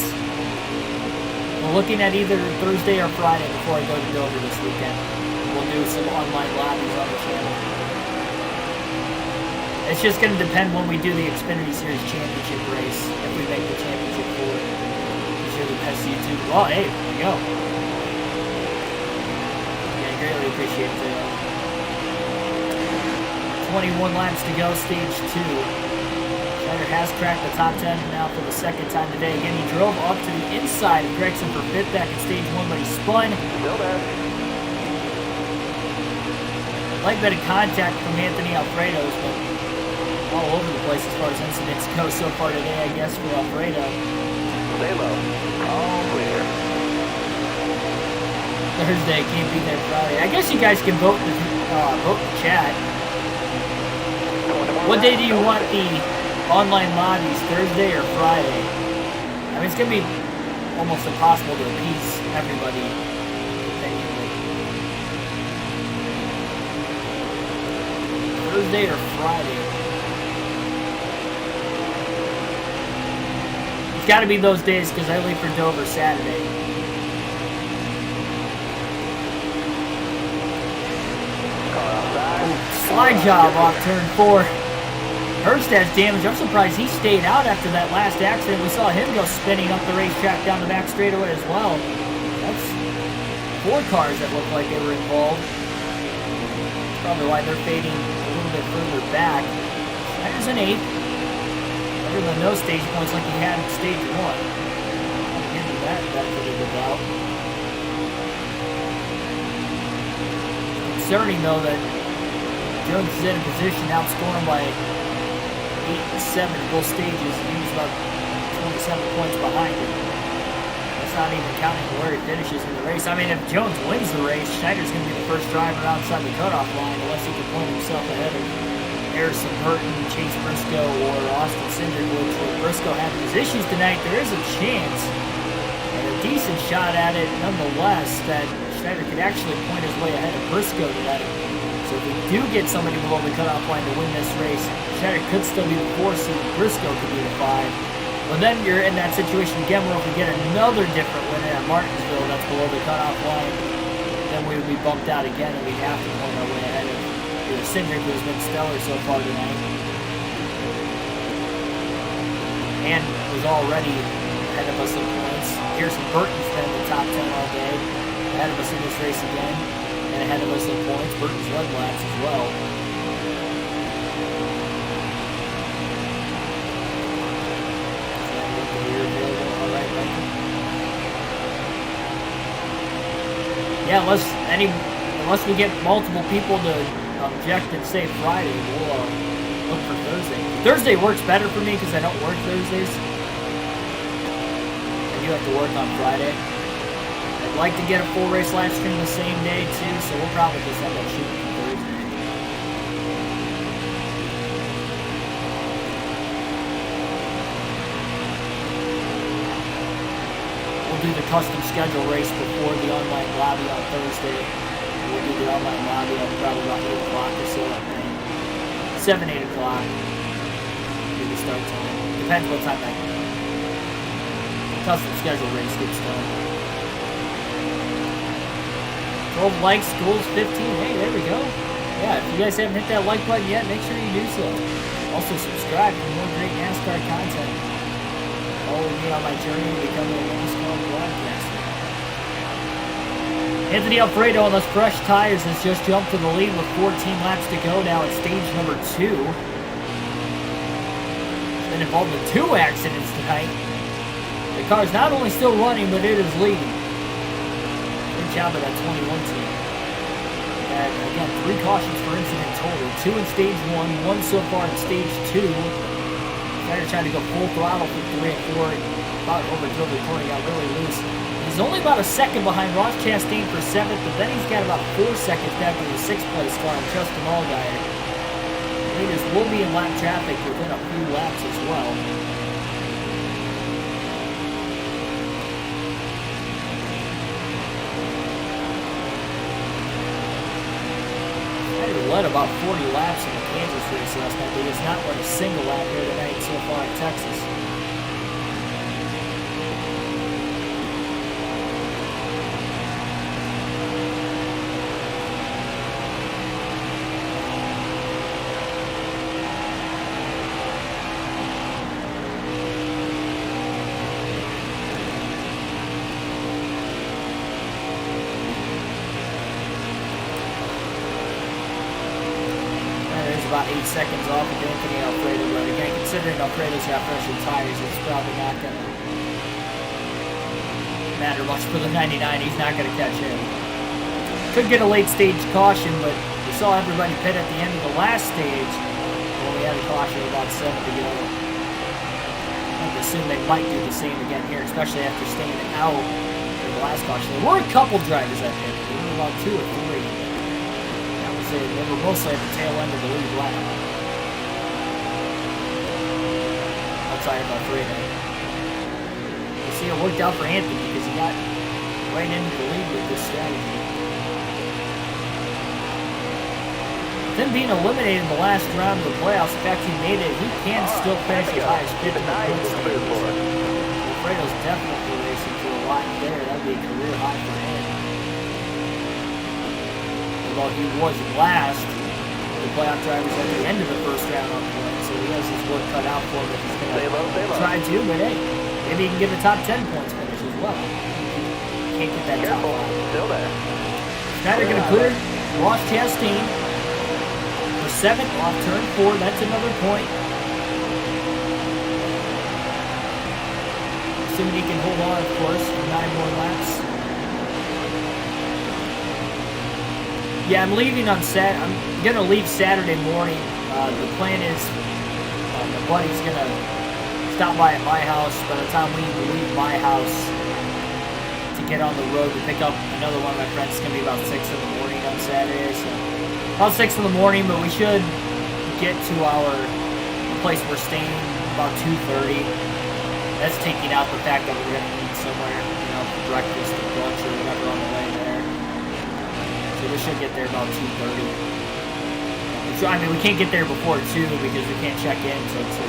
We're looking at either Thursday or Friday before I go to Dover this weekend. We'll do some online lobbies on the channel. It's just going to depend when we do the Xfinity Series Championship race, if we make the championship for it. Because you're the best YouTube. Well, hey, there you go. Yeah, I greatly appreciate it. 21 laps to go, stage 2. Schneider has cracked the top 10 now for the second time today. Again, he drove up to the inside of Gregson for 5th back in stage 1, but he spun. Still there. Light bit of contact from Anthony Alfredo's, but all over the place as far as incidents go so far today, I guess, for Alfredo. Stay low. All clear. Thursday, can't be there Friday. I guess you guys can vote in the chat. What day do you want the online lobbies, Thursday or Friday? I mean, it's going to be almost impossible to appease everybody. Thursday or Friday? It's got to be those days because I leave for Dover Saturday. Slide job off turn 4. Hurst has damage. I'm surprised he stayed out after that last accident. We saw him go spinning up the racetrack down the back straightaway as well. That's 4 cars that look like they were involved. That's probably why they're fading a little bit further back. Schneider's an 8th. Better than no stage points like he had in stage 1. I'll give you that benefit of the doubt. concerning, though, that Jones is in a position outscoring by 8 and 7 in both stages, and he's about 27 points behind him. That's not even counting where he finishes in the race. I mean, if Jones wins the race, Schneider's going to be the first driver outside the cutoff line, unless he can point himself ahead of Harrison Burton, Chase Briscoe, or Austin Cindric, which with Briscoe having his issues tonight, there is a chance, and a decent shot at it nonetheless, that Schneider could actually point his way ahead of Briscoe tonight. So if we do get somebody below the cutoff line to win this race, Schneider could still be the 4 seed, Briscoe could be the 5. But then you're in that situation again where if we get another different winner at Martinsville that's below the cutoff line, then we would be bumped out again and we'd have to point our way ahead of Cindric, who's been stellar so far tonight. And was already ahead of us in points. Harrison Burton's been in the top 10 all day, ahead of us in this race again, and ahead of us in points. Burton's led laps as well. Yeah, unless we get multiple people to object and say Friday, we'll look for Thursday. Thursday works better for me because I don't work Thursdays. I do have to work on Friday. I'd like to get a full race live stream the same day too, so we'll probably just end up shooting for Thursday. We'll do the custom schedule race before the online lobby on Thursday. We'll do the online lobby at probably about 8 o'clock or so at night. 7, 8 o'clock. Do the start time. Depends what time that custom schedule race gets done. 12 likes, goals 15. Hey, there we go. Yeah, if you guys haven't hit that like button yet, make sure you do so. Also subscribe for more great NASCAR content. Follow me on my journey to becoming a NASCAR broadcaster. Anthony Alfredo on those fresh tires has just jumped to the lead with 14 laps to go now at stage number 2. Been involved in 2 accidents tonight. The car's not only still running, but it is leading. Good job of that 21 team. And again, 3 cautions per incident total. 2 in stage 1, 1 so far in stage 2. Schneider trying to go full throttle for 3 and 4. About overdrove the corner, got really loose. He's only about a second behind Ross Chastain for 7th, but then he's got about 4 seconds back to the 6th place car and Justin Allgaier. Leaders will be in lap traffic within a few laps as well. Schneider led about 40 laps in the Kansas race last night, but he has not run a single lap here tonight so far in Texas. About 8 seconds off of Anthony Alfredo, but again, considering Alfredo's got fresher tires, it's probably not going to matter much for the 99. He's not going to catch him. Could get a late stage caution, but we saw everybody pit at the end of the last stage when we had a caution with about 7 to go. I would assume they might do the same again here, especially after staying out for the last caution. There were a couple drivers that pit. There were about 2 or 3. They were mostly at the tail end of the lead lap. Outside of Alfredo. You see, it worked out for Anthony because he got right into the lead with this strategy. With him being eliminated in the last round of the playoffs, the fact he made it, he can still finish as high as 50 points. Alfredo's definitely racing for a lot there. That'd be a career high for him. Although he was last, the playoff drivers at the end of the first round on points, so he has his work cut out for him if he's going to try to, but hey, maybe he can get a top 10 points finish as well. Can't get that top 5. Still there. Schneider going to clear Ross Chastain for 7th off turn 4. That's another point. Assuming he can hold on, of course, for 9 more laps. Yeah, I'm leaving on I'm gonna leave Saturday morning. The plan is my buddy's gonna stop by at my house. By the time we leave my house to get on the road to pick up another one of my friends, it's gonna be about 6 in the morning on Saturday. So about 6 in the morning, but we should get to the place we're staying about 2:30. That's taking out the fact that we're gonna eat somewhere, for breakfast or brunch or whatever on the way there. So we should get there about 2:30. So, I mean, we can't get there before 2 because we can't check in until 2.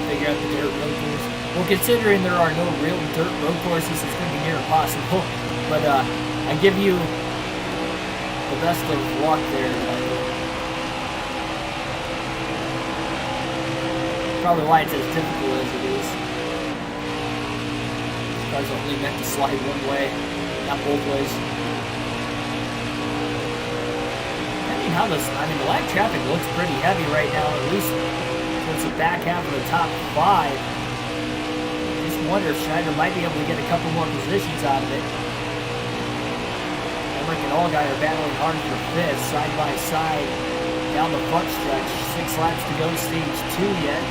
Figure out the dirt road course. Well, considering there are no real dirt road courses, it's going to be near impossible. But I give you the best of luck there. Probably why it's as difficult as it is. These cars are only meant to slide one way, not both ways. The lag traffic looks pretty heavy right now, at least towards the back half of the top 5. Just wonder if Schneider might be able to get a couple more positions out of it. Emmerich and Allgaier are battling hard for 5th, side by side, down the front stretch. 6 laps to go, stage 2 yet.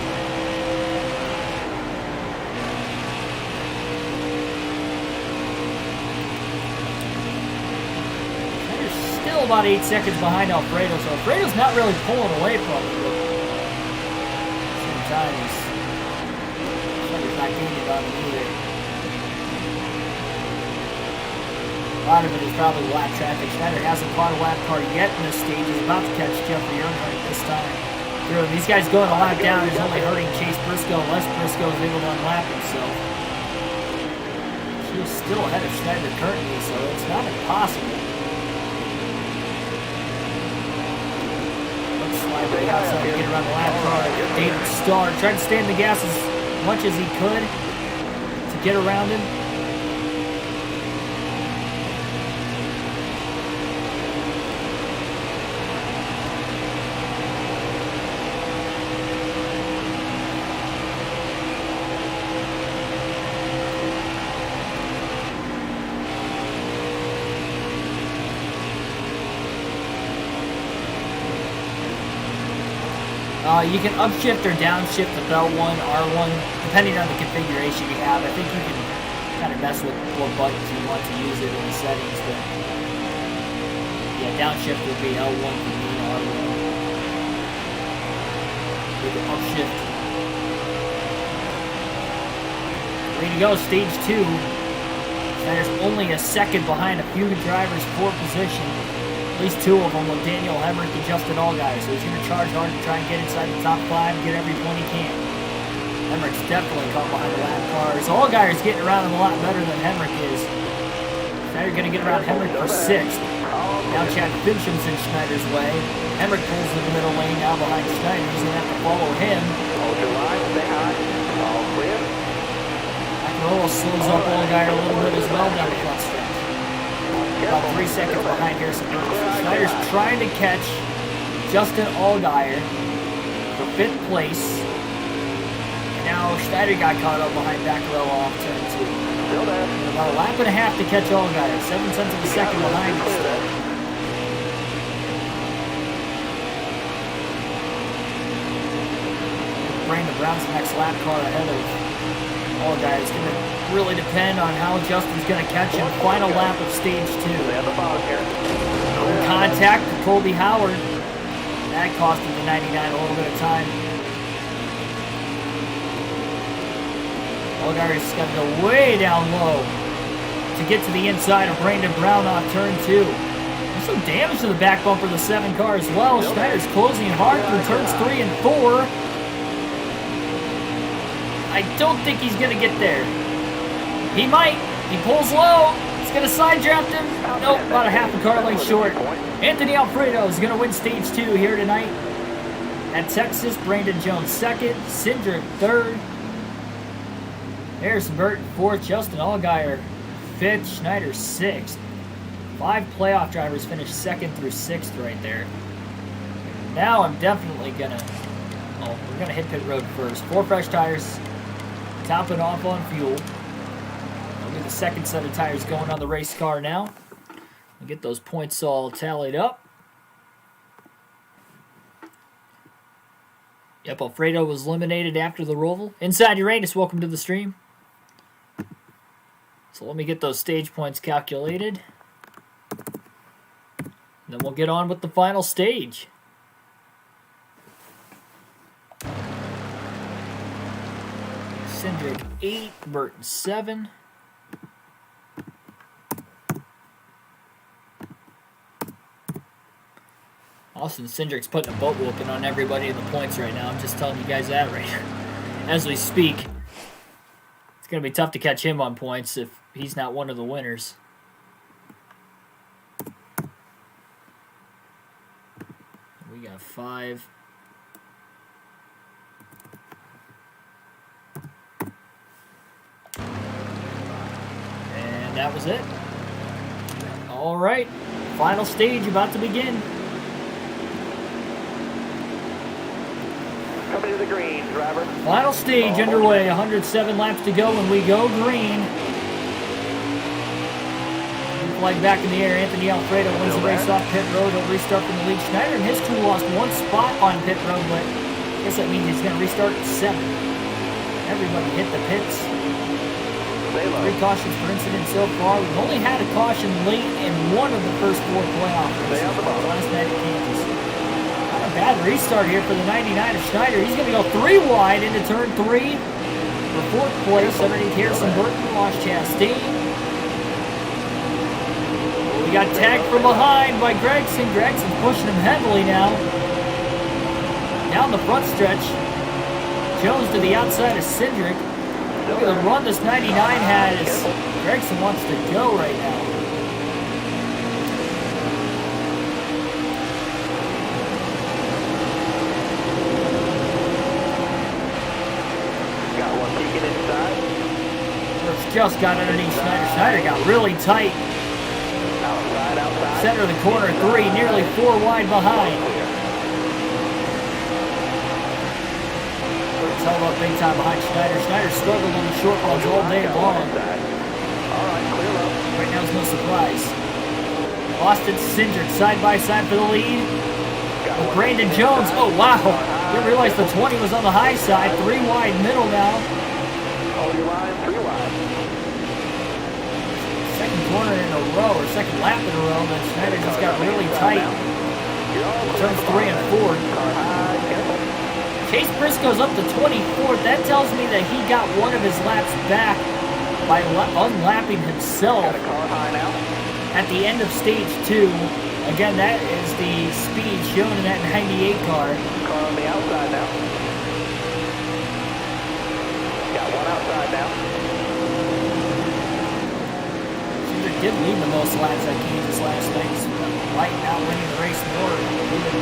About 8 seconds behind Alfredo, so Alfredo's not really pulling away from him, but at the same time he's not gaining on him either. A lot of it is probably lap traffic. Schneider hasn't caught a lap car yet in this stage. He's about to catch Jeffrey Earnhardt this time. These guys going a lap down is only hurting Chase Briscoe unless Briscoe is able to unlap himself. He's still ahead of Schneider currently, so it's not impossible. Outside to get around the lap car. David Starr tried to stay in the gas as much as he could to get around him. You can upshift or downshift the belt 1, R1, depending on the configuration you have. I think you can kind of mess with what buttons you want to use it in the settings, but yeah, downshift would be L1 for me, R1. We can upshift. Ready to go, stage 2. Schneider's only a second behind a few drivers for position. At least 2 of them with Daniel Hemrick and Justin Allgaier. So he's going to charge hard to try and get inside the top 5 and get every point he can. Hemrick's definitely caught behind the lap cars. Allgaier's getting around him a lot better than Hemrick is. Schneider going to get around Hemrick for 6th. Now Chad Fincham's in Schneider's way. Hemrick pulls in the middle lane now behind Schneider. He's going to have to follow him. Hold your line, stay high. All clear. Macarola slows up Allgaier a little bit as well down the front stretch. About 3 seconds behind Harrison. Schneider's trying to catch Justin Allgaier for 5th place. And now Schneider got caught up behind Baccarella off turn 2. Still there. About a lap and a half to catch Allgaier. 7 tenths of a second behind him still. Brandon Brown's the next lap car ahead of Allgaier. It's going to really depend on how Justin's going to catch him. Final lap of stage 2. Contact to Colby Howard. That cost him the 99 a little bit of time. Allgaier's got to go way down low to get to the inside of Brandon Brown off turn 2. There's some damage to the back bumper of the 7 car as well. Schneider's closing hard through turns 3 and 4. I don't think he's going to get there. He might. He pulls low. He's going to side draft him. Nope, about a half a car length short. Anthony Alfredo is going to win stage 2 here tonight at Texas. Brandon Jones 2nd. Cindric 3rd. Harrison Burton 4th. Justin Allgaier 5th. Schneider 6th. 5 playoff drivers finished 2nd through 6th right there. Now I'm definitely going to Uh-oh, we're going to hit pit road first. 4 fresh tires, topping off on fuel. That'll be the second set of tires going on the race car now. We'll get those points all tallied up. Yep, Alfredo was eliminated after the roval. Inside Uranus, welcome to the stream. So let me get those stage points calculated. Then we'll get on with the final stage. Cindric 8, Burton 7. Austin Cindric's putting a boat whooping on everybody in the points right now. I'm just telling you guys that right as we speak. It's going to be tough to catch him on points if he's not one of the winners. We got 5. And that was it. All right, final stage about to begin. Coming to the green, driver. Final stage underway. 107 laps to go, and we go green. Flag back in the air. Anthony Alfredo wins the race off pit road. He'll restart from the lead. Schneider and his crew lost 1 spot on pit road, but I guess that means he's going to restart at 7. Everybody hit the pits. 3 cautions per incident so far. We've only had a caution late in one of the first 4 playoff races. Last night at Kansas. Not a bad restart here for the 99 of Schneider. He's going to go 3 wide into turn 3 for 4th place. Underneath Harrison Burton, Ross Chastain. We got tagged from behind by Gregson. Gregson's pushing him heavily now. Down the front stretch. Jones to the outside of Cindric. Look at the run this 99 has. Gregson wants to go right now. Got one peeking inside. Brooks just got underneath Schneider. Schneider got really tight. Outside. Center of the corner, 3, nearly 4 wide behind. Brooks held up big time behind Schneider. Schneider struggled on the short runs all day long. All right, clear up. Right now is no surprise. Austin Cindric side by side for the lead. With Brandon Jones. Oh, wow. Didn't realize the 20 was on the high side. 3 wide middle now. Hold your line, 3 wide. Second corner in a row, or second lap in a row, but Schneider just got really tight. Turns 3 and 4. Chase Briscoe's up to 24th. That tells me that he got one of his laps back by unlapping himself at the end of stage 2. Again, that is the speed shown in that 98 car. Car on the outside now. Got one outside now. Cindric did lead the most laps at Kansas last night. He's right now winning the race more, even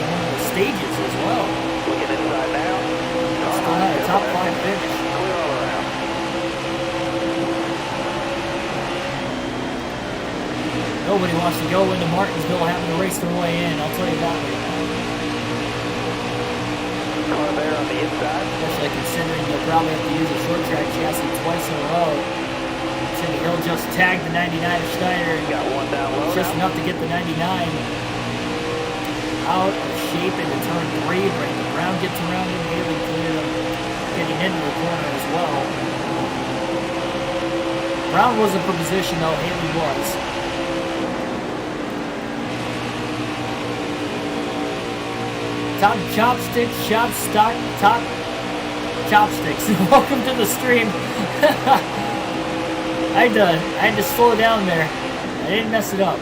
one of the stages as well. Looking inside now. Still had a top 5 finish. Clear all around. Nobody wants to go into Martinsville having to race their way in, I'll tell you that right now. Car there on the inside. Especially considering they'll probably have to use a short track chassis twice in a row. Cindy Hill just tagged the 99 of Schneider. Got one down low. Just enough to get the 99 out of shape into turn 3. Brandon Brown gets around him. Haley clear getting into the corner as well. Brown wasn't for position though, Haley was. Top chopsticks, top chopsticks. Welcome to the stream. I had to slow down there. I didn't mess it up.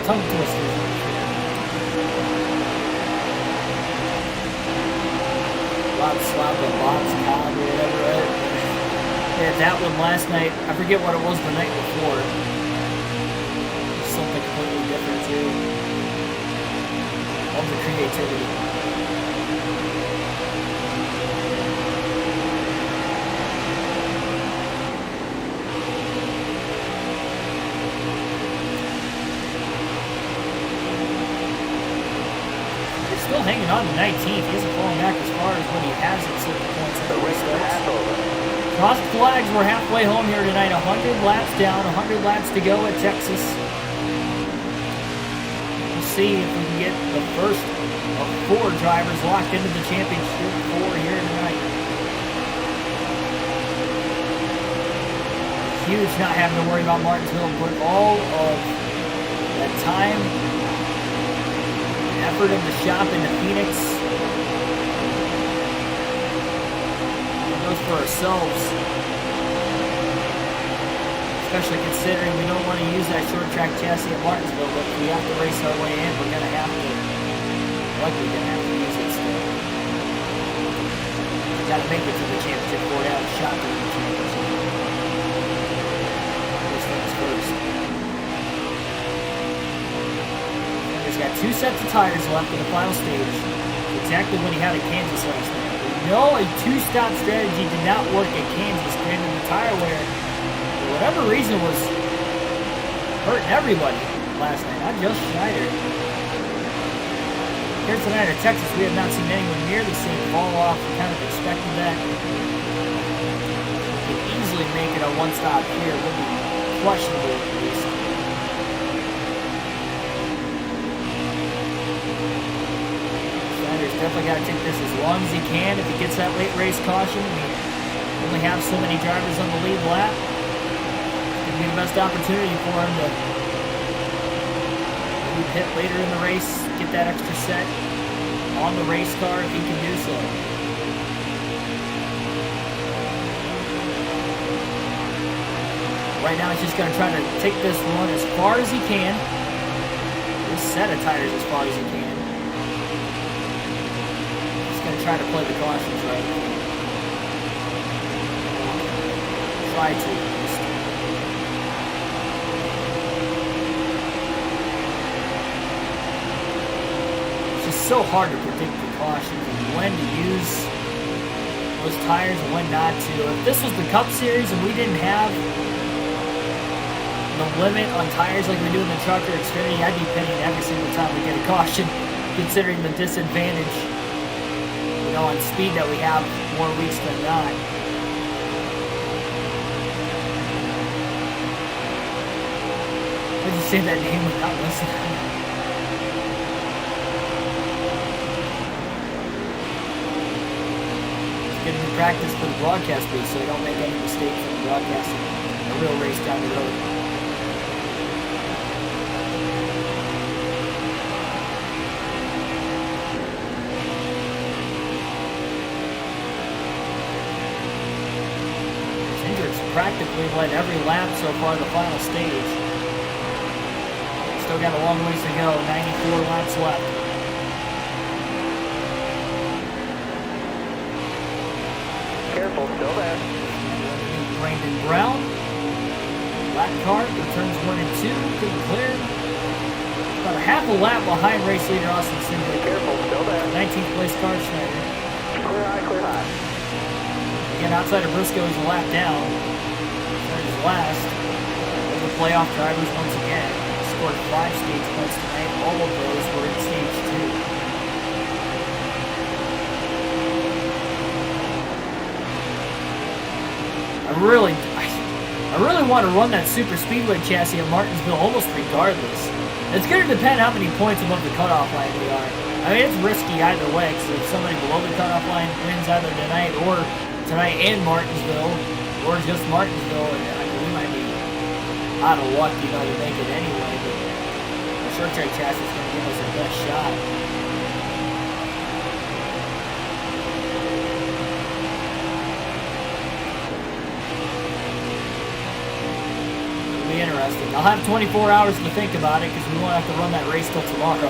Tongue twisters. Bob Slap or Bob's Cobb or whatever, right? They had that one last night. I forget what it was the night before. Something completely different too. Love the creativity. still hanging on to 19th. He isn't falling back as far as what he has at certain points in the race. Cross flags, we're halfway home here tonight. 100 laps down, 100 laps to go at Texas. We'll see if we can get the first of 4 drivers locked into the championship 4 here tonight. Huge not having to worry about Martinsville. Put all of that time and effort in the shop into Phoenix. For ourselves, especially considering we don't want to use that short track chassis at Martinsville, but if we have to race our way in, we're going to have to, likely going to have to use it still. We got to make it to the championship board out of shot to the championship. First things first. He's got 2 sets of tires left in the final stage, exactly what he had at Kansas last night. No, a 2-stop strategy did not work at Kansas. Granted, the tire wear, for whatever reason, was hurting everybody last night, not just Schneider. Here tonight at Texas, we have not seen anyone near the same fall off. We kind of expected that. We could easily make it a 1-stop here. We'll be questionable at least. Definitely got to take this as long as he can. If he gets that late race caution, we only have so many drivers on the lead lap. It'll be the best opportunity for him to maybe pit later in the race, get that extra set on the race car if he can do so. Right now, he's just going to try to take this run as far as he can. This set of tires as far as he can. Try to play the cautions right. Try to at least. It's just so hard to predict the cautions and when to use those tires and when not to. If this was the Cup Series and we didn't have the limit on tires like we do in the truck or Xfinity, I'd be pitting every single time we get a caution, considering the disadvantage on speed that we have more weeks than not. Did you say that name without listening? It's getting me practice for the broadcast booth so I don't make any mistakes in broadcasting a real race down the road. Practically led every lap so far in the final stage. Still got a long ways to go, 94 laps left. Careful, still there. Brandon Brown. Black car for turns 1 and 2. Couldn't clear. About a half a lap behind race leader Austin Sindley. Careful, still there. 19th place car Schneider. Clear high, clear high. Again, outside of Briscoe, he's a lap down. Last, the playoff drivers once again scored 5 stage points tonight. All of those were in stage 2. I really want to run that super speedway chassis at Martinsville almost regardless. It's going to depend how many points above the cutoff line we are. I mean, it's risky either way, because if somebody below the cutoff line wins either tonight and Martinsville, or just Martinsville, we might be out of luck, to make it anyway, but the short track chassis is going to give us the best shot. It'll be interesting. I'll have 24 hours to think about it because we won't have to run that race till tomorrow.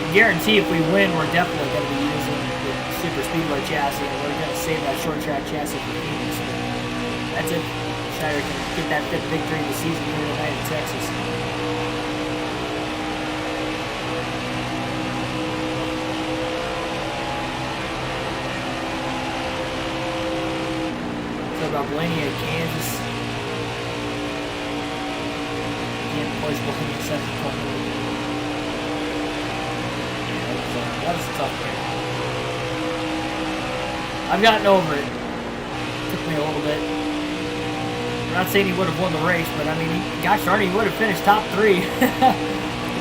I guarantee if we win, we're definitely going to be using the super speedway chassis, and we're going to save that short track chassis for Phoenix. That's it. Schneider can get that 5th victory of the season here tonight in Texas. Talk about Blaney at Kansas. Can't push Blaney at 7 point. That was a tough game. I've gotten over it. Took me a little bit. I'm not saying he would have won the race, but I mean, gosh darn it, he would have finished top 3. He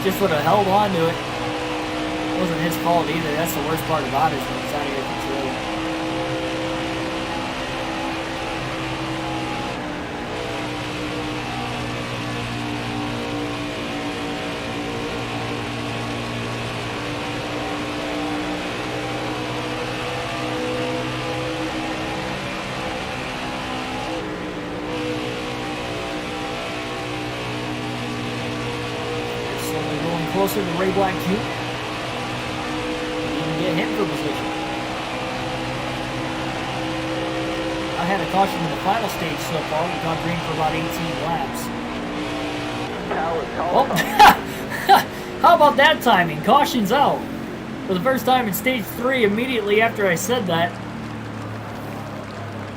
just would have held on to it. It wasn't his fault either. That's the worst part about it, is when it's out of your control. Slowly rolling closer to Ray Black Jr. Get him for position. I had a caution in the final stage so far. We've gone green for about 18 laps. Well, how about that timing? Caution's out. For the first time in stage 3 immediately after I said that.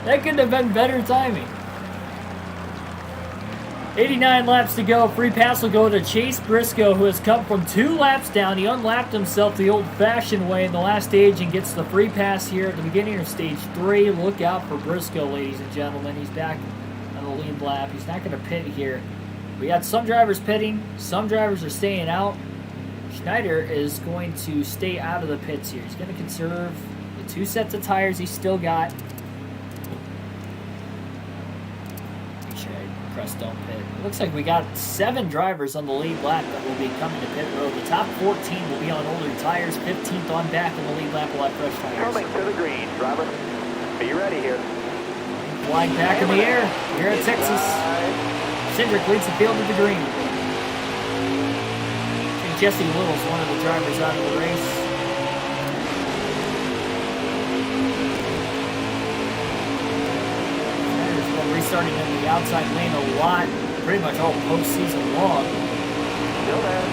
That couldn't have been better timing. 89 laps to go. Free pass will go to Chase Briscoe, who has come from 2 laps down. He unlapped himself the old-fashioned way in the last stage and gets the free pass here at the beginning of stage 3. Look out for Briscoe, ladies and gentlemen. He's back on the lead lap. He's not going to pit here. We got some drivers pitting. Some drivers are staying out. Schneider is going to stay out of the pits here. He's going to conserve the 2 sets of tires he's still got. Don't pit. It looks like we got 7 drivers on the lead lap that will be coming to pit road. The top 14 will be on older tires. 15th on back in the lead lap will have fresh tires. Coming to the green, driver. Be ready here. Flying back in the air here at Texas. Cindric leads the field to the green. And Jesse Little's one of the drivers out of the race. Restarting in the outside lane a lot, pretty much all postseason long. Still there.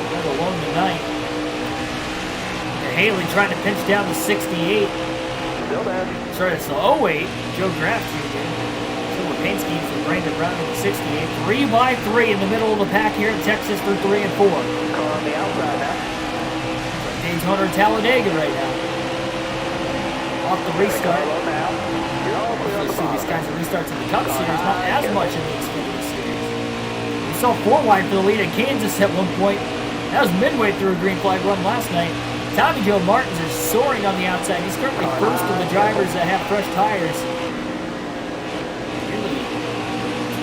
They're alone tonight. And Haley trying to pinch down to 68. Still there. Sorry, it's the 08. Joe Graff Jr. Silver paint schemes for Brandon Brown in the 68. 3 by 3 in the middle of the pack here in Texas for 3 and 4. Car on the outside now. Daytona Talladega right now. Off the restart. You see these kinds of restarts in the Cup Series, not as much in the Xfinity Series. We saw 4 wide for the lead at Kansas at one point. That was midway through a green flag run last night. Tommy Joe Martins is soaring on the outside. He's currently first of the drivers that have fresh tires. Nearly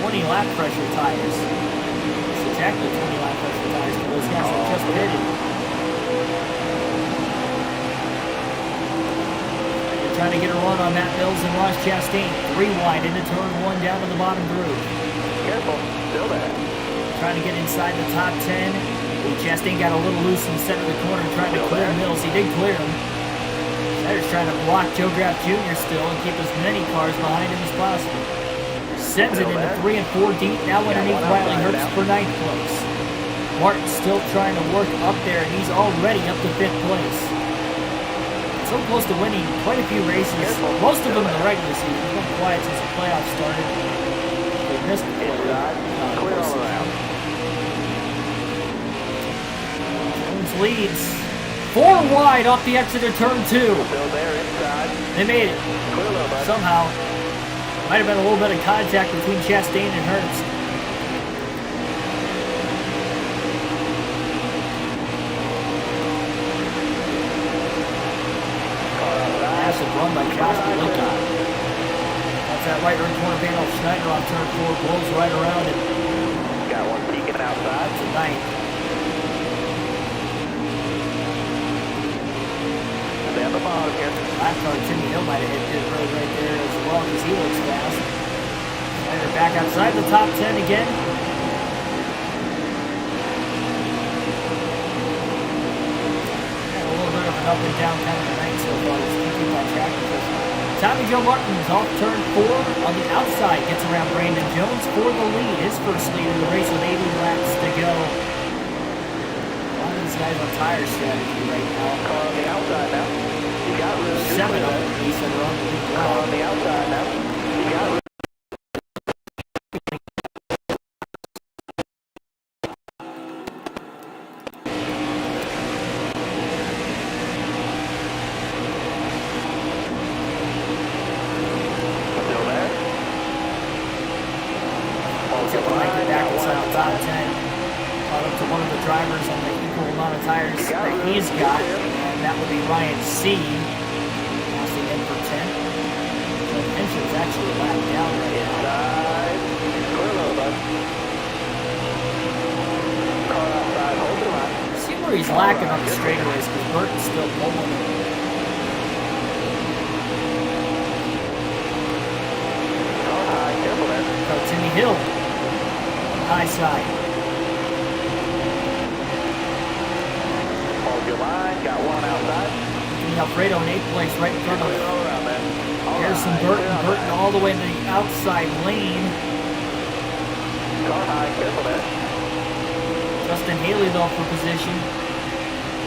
20 lap pressure tires. It's exactly 20 lap pressure tires for those guys that just pitted. Trying to get a run on Matt Mills and Ross Chastain. 3 wide into turn 1 down to the bottom groove. Careful, still there. Trying to get inside the top 10. Chastain got a little loose in the center of the corner trying to clear Mills. He did clear him. Snyder's trying to block Joe Graff Jr. still and keep as many cars behind him as possible. Sends it into 3 and 4 deep. Now underneath Riley Herbst for 9th place. Martin still trying to work up there, and he's already up to 5th place. So close to winning quite a few races, most of them in the regular season. He's been quiet since the playoffs started. They missed the playoffs. Clear all around. Jones leads 4 wide off the exit of turn 2. Still there inside. They made it somehow. Might have been a little bit of contact between Chastain and Herbst. Run by Josh Bilicki. That's that right rear corner panel. Schneider on turn 4, blows right around it. Got one peeking outside. Tonight. Down the bottom here. Last car, Timmy Hill might have hit pit road right there as well because he looks fast. Schneider back outside the top 10 again. Got a little bit of an up and down kind of tonight so far. Tommy Joe Martin is off turn 4 on the outside, gets around Brandon Jones for the lead. His first lead in the race with 80 laps to go. A lot of these guys on tire strategy right now. Car on the outside now. You got room. 7 of them, he said, are on the lead. Car on the outside now. You got room. drivers on the equal amount of tires that he's got, and that would be Ryan C. Passing in for 10. So Finch's actually a lap down right now. Clear low, bud. Car outside, hold the line. See where he's lacking on the straightaways because Burton's still pulling him. Car high, careful there. So Timmy Hill, high side. Hold your line, got one outside. Anthony Alfredo in 8th place right in front of Clear him. all around, man. All Harrison right, Burton, clear Burton all the way in the outside lane. Car high, careful there. Justin Haley though for position.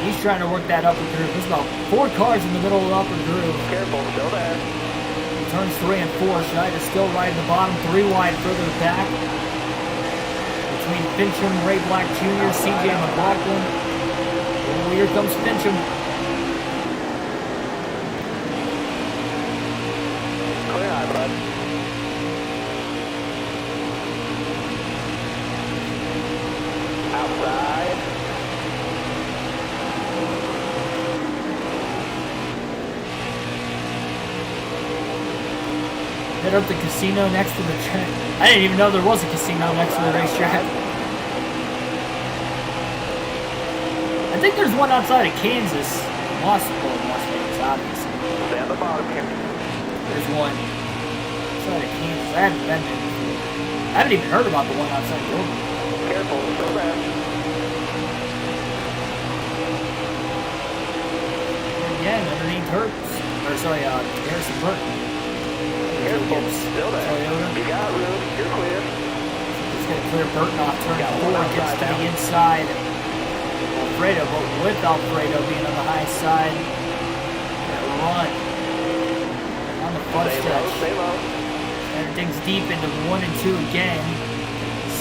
He's trying to work that upper groove. There's about 4 cars in the middle of the upper groove. Careful, still there. Turns 3 and 4. Schneider still right at the bottom, 3 wide further back. Between Fincham, Ray Black Jr., CJ McLaughlin. Oh, here comes Fincham. Clear high, bud. Outside. Hit up the casino next to the track. I didn't even know there was a casino next to the racetrack. I think there's one outside of Kansas. Las Vegas, obviously. Stay on the bottom here. There's one outside of Kansas. I haven't been there before. I haven't even heard about the one outside of Dover. Careful, still there. And again, underneath Harrison Burton. Careful, still there. Toyota. You got room, you're clear. He's going to clear Burton off turn Got 4, one gets outside to the now. inside. Alfredo, but with Alfredo being on the high side, that run on the front Stay low, stretch. stay low. And digs deep into 1 and 2 again.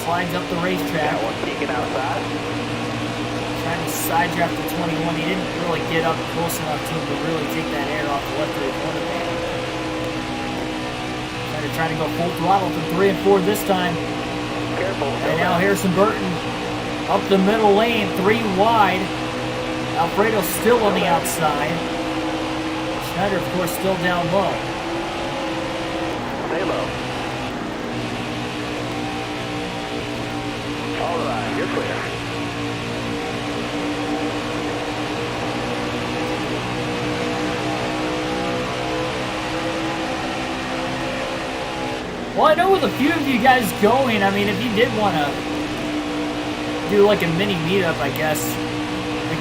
Slides up the racetrack. Got one peeking outside. Trying to side draft the 21. He didn't really get up close enough to him to really take that air off the left rear corner band. Trying to go full throttle for 3 and 4 this time. Careful, still And now there. Harrison Burton up the middle lane, 3 wide. Alfredo still on the outside. Schneider, of course, still down low. Stay low. All right, you're clear. Well, I know with a few of you guys going, I mean, if you did want to do like a mini meetup, I guess we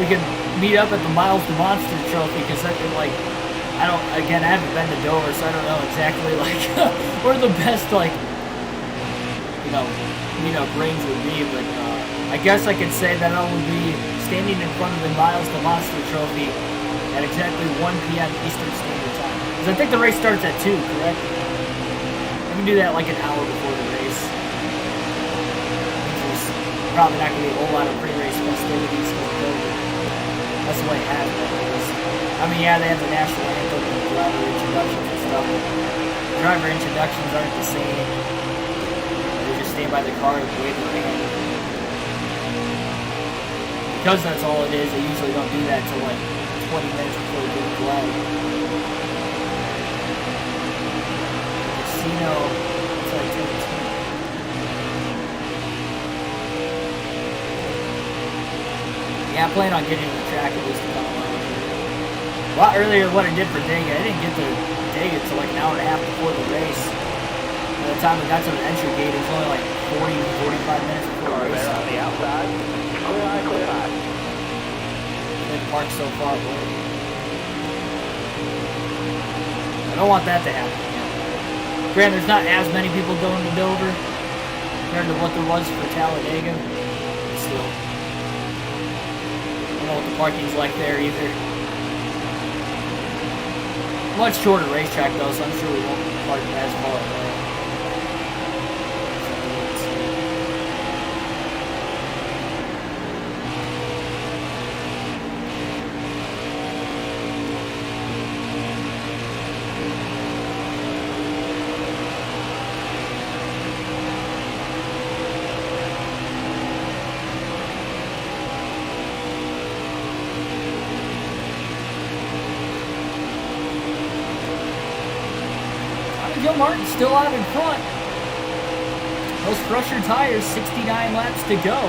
could meet up at the Miles the Monster Trophy because I haven't been to Dover, so I don't know exactly like where the best meetup range would be, but I guess I could say that I would be standing in front of the Miles the Monster Trophy at exactly 1 p.m. Eastern Standard Time. Because I think the race starts at 2, correct? We can do that like an hour before the race. There's probably not going to be a whole lot of pre-race festivities. That's the way it has been. I mean, yeah, they have the national anthem and driver introductions and stuff. Driver introductions aren't the same. They just stand by the car and wave their hand. Because that's all it is, they usually don't do that until like 20 minutes before the big flag. Casino, it's like 10. Yeah, I plan on getting to the track at least a lot earlier than what I did for Dega. I didn't get to Dega until like an hour and a half before the race. By the time we got to the entry gate, it was only like 40, 45 minutes before Car the race. there on the outside. Clear high, clear high. Been parked so far, boy. I don't want that to happen. Granted, there's not as many people going to Dover compared to what there was for Talladega. But still, I don't know what the parking's like there either. Much shorter racetrack though, so I'm sure we won't park as far away. Joe Martin still out in front. Those fresher tires, 69 laps to go.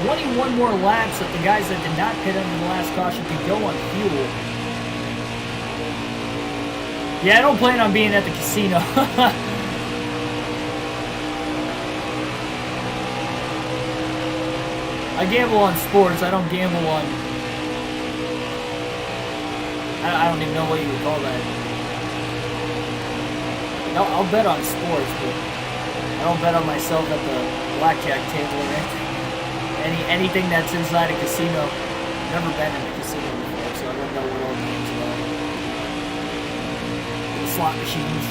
21 more laps that the guys that did not pit under the last caution could go on fuel. Yeah, I don't plan on being at the casino. I gamble on sports. I don't gamble on... I don't even know what you would call that. I'll bet on sports, but I don't bet on myself at the blackjack table or anything. Anything that's inside a casino. Never been in a casino before, so I don't know what all the games are. The slot machines.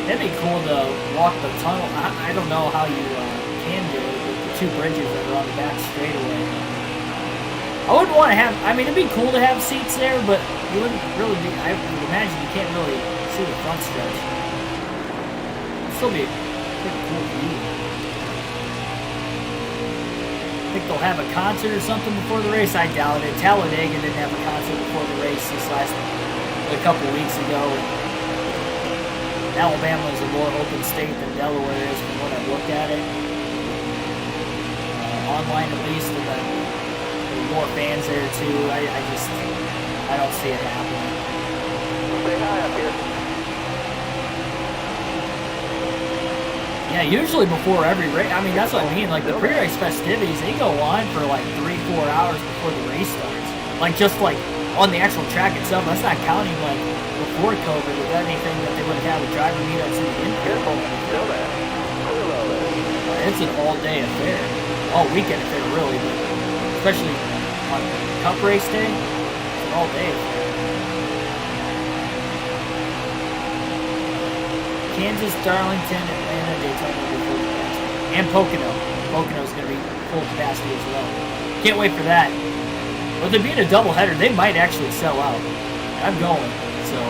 It'd be cool to walk the tunnel. I don't know how you can do it with the two bridges that are on the back straightaway. I wouldn't want to have, I mean, it'd be cool to have seats there, but you wouldn't really be, I would imagine you can't really see the front stretch. It'd still be a pretty cool view. Think they'll have a concert or something before the race? I doubt it. Talladega didn't have a concert before the race a couple weeks ago. Alabama is a more open state than Delaware is from when I look at it. Online at least, and then there are more fans there too. I don't see it happening. Stay high up here. Yeah, usually before every race, I mean, that's what I mean, like the pre-race festivities, they go on for like 3-4 hours before the race starts. Like just like on the actual track itself, that's not counting like before COVID with anything that they would have with driver meetups in the infield. Still there. It's an all-day affair. All weekend affair, really, but especially on Cup race day, it's an all-day affair. Kansas, Darlington, Atlanta, Daytona will be full capacity. And Pocono. Pocono's going to be full capacity as well. Can't wait for that. With it being a doubleheader, they might actually sell out. I'm going, so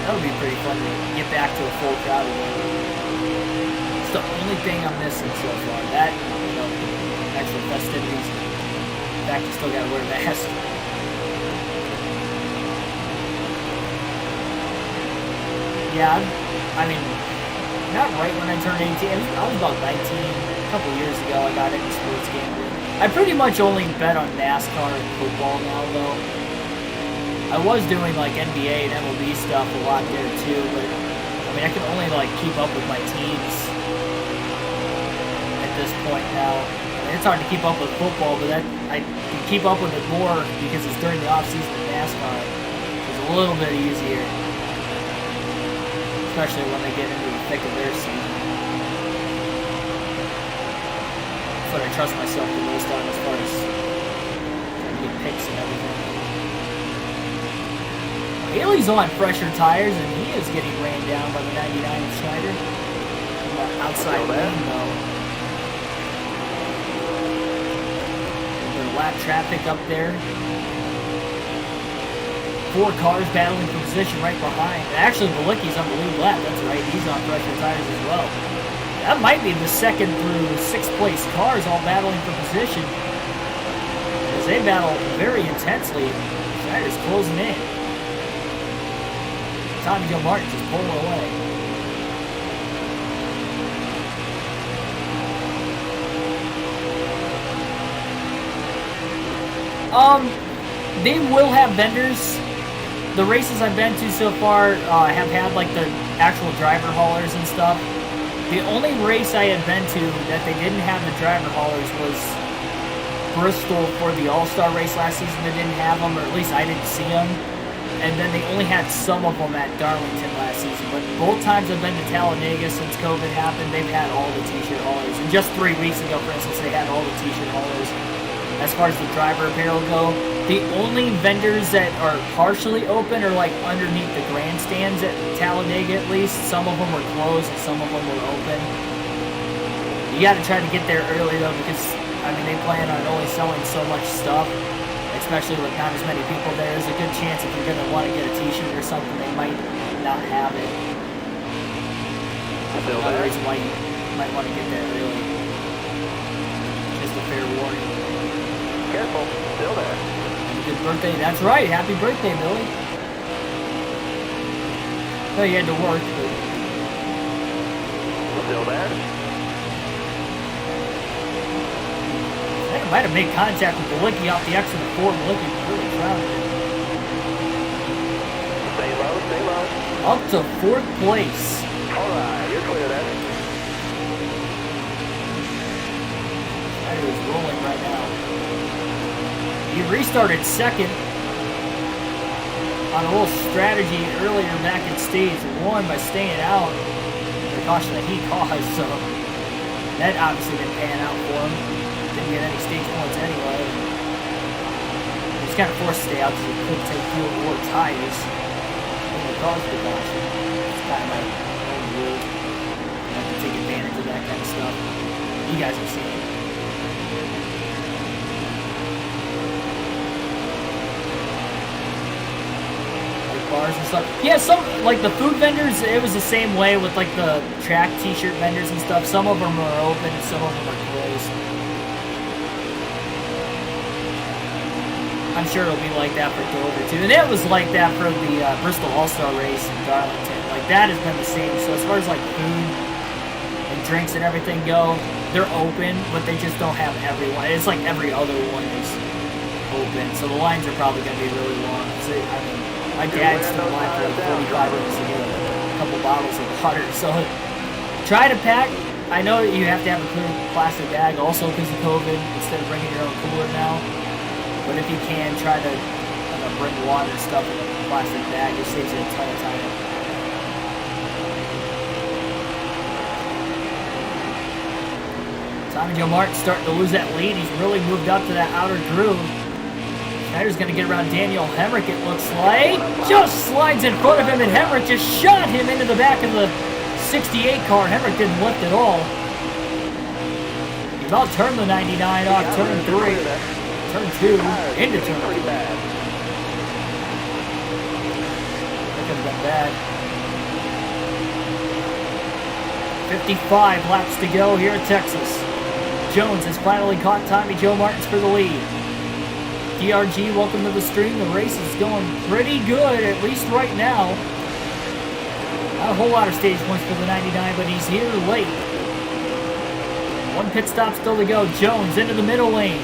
that'll be pretty fun to get back to a full crowd again. It's the only thing I'm missing so far. That, you know, actual festivities. In fact, I still got to wear a mask. Yeah, I mean, not right when I turned 18. I was about 19. A couple years ago, I got into sports gambling. I pretty much only bet on NASCAR and football now, though. I was doing, like, NBA and MLB stuff a lot there, too, but, I mean, I can only, like, keep up with my teams at this point now. I mean, it's hard to keep up with football, but I can keep up with it more because it's during the off-season of NASCAR. It's a little bit easier, especially when they get into the thick of their season. That's what I trust myself the most on as far as getting picks and everything. Haley's on fresher tires and he is getting ran down by the 99 Schneider. Outside lane though. A bit of lap traffic up there. 4 cars battling for position right behind. Actually, Malicki's on the lead lap. That's right. He's on fresher tires as well. That might be the 2nd through 6th place cars all battling for position. As they battle very intensely, Schneider's closing in. Tommy Joe Martin just pulling away. They will have vendors. The races I've been to so far have had like the actual driver haulers and stuff. The only race I had been to that they didn't have the driver haulers was Bristol for the All-Star race last season. They didn't have them, or at least I didn't see them. And then they only had some of them at Darlington last season. But both times I've been to Talladega since COVID happened, they've had all the t-shirt haulers. And just 3 weeks ago, for instance, they had all the t-shirt haulers. As far as the driver apparel go, the only vendors that are partially open are like underneath the grandstands at Talladega at least. Some of them were closed and some of them were open. You got to try to get there early though, because I mean they plan on only selling so much stuff, especially with not as many people there. There's a good chance if you're going to want to get a t-shirt or something, they might not have it. Another reason why you might want to get there early. just a fair warning. Careful, still there. Happy good birthday. That's right. Happy birthday, Billy. No, you had to work, but... Still there. I think I might have made contact with Malicki off the exit of 4. Malicki was really crowded. Stay low, stay low. Up to 4th place. All right, you're clear then. Schneider is rolling right now. He restarted 2nd on a little strategy earlier back in stage 1 by staying out. The caution that he caused, so that obviously didn't pan out for him. Didn't get any stage points anyway. He was kind of forced to stay out because he couldn't take fuel or tires. And it caused the caution. It's kind of my own rule. You have to take advantage of that kind of stuff. You guys have seen it. Bars and stuff. Yeah, some, like the food vendors, it was the same way with like the track t-shirt vendors and stuff. Some of them are open and some of them are closed. I'm sure it'll be like that for Dover too. And it was like that for the Bristol All-Star race in Darlington. Like that has been the same. So as far as like food and drinks and everything go, they're open, but they just don't have everyone. It's like every other one is open. So the lines are probably going to be really long. So, I mean, my dad stood in line for like 45 minutes to get a couple bottles of water. So try to pack. I know you have to have a clear plastic bag also because of COVID instead of bringing your own cooler now. But if you can, try to bring water and stuff in a plastic bag. It saves you a ton of time. Tommy Joe Martin starting to lose that lead. He's really moved up to that outer groove. Schneider's going to get around Daniel Hemrick, it looks like. Just slides in front of him, and Hemrick just shot him into the back of the 68 car. Hemrick didn't lift at all. He about turned the 99 off turn 3. Turn 2 into turn 3. That could have been bad. 55 laps to go here at Texas. Jones has finally caught Tommy Joe Martins for the lead. DRG, welcome to the stream. The race is going pretty good, at least right now. Not a whole lot of stage points for the 99, but he's here late. 1 pit stop still to go. Jones into the middle lane.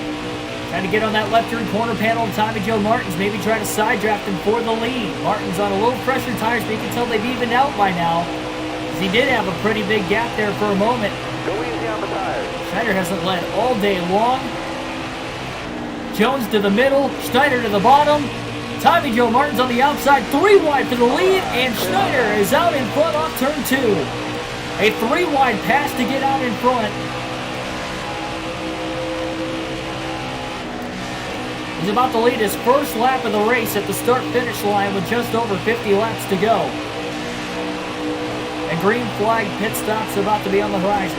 Trying to get on that left turn corner panel of Tommy Joe Martins. Maybe try to side draft him for the lead. Martins on a little pressure tires, but you can tell they've evened out by now. He did have a pretty big gap there for a moment. Go easy on the tires. Schneider hasn't led all day long. Jones to the middle, Schneider to the bottom. Tommy Joe Martins on the outside, 3 wide for the lead, and Schneider is out in front off turn 2. A 3 wide pass to get out in front. He's about to lead his first lap of the race at the start-finish line with just over 50 laps to go. A green flag pit stop's about to be on the horizon.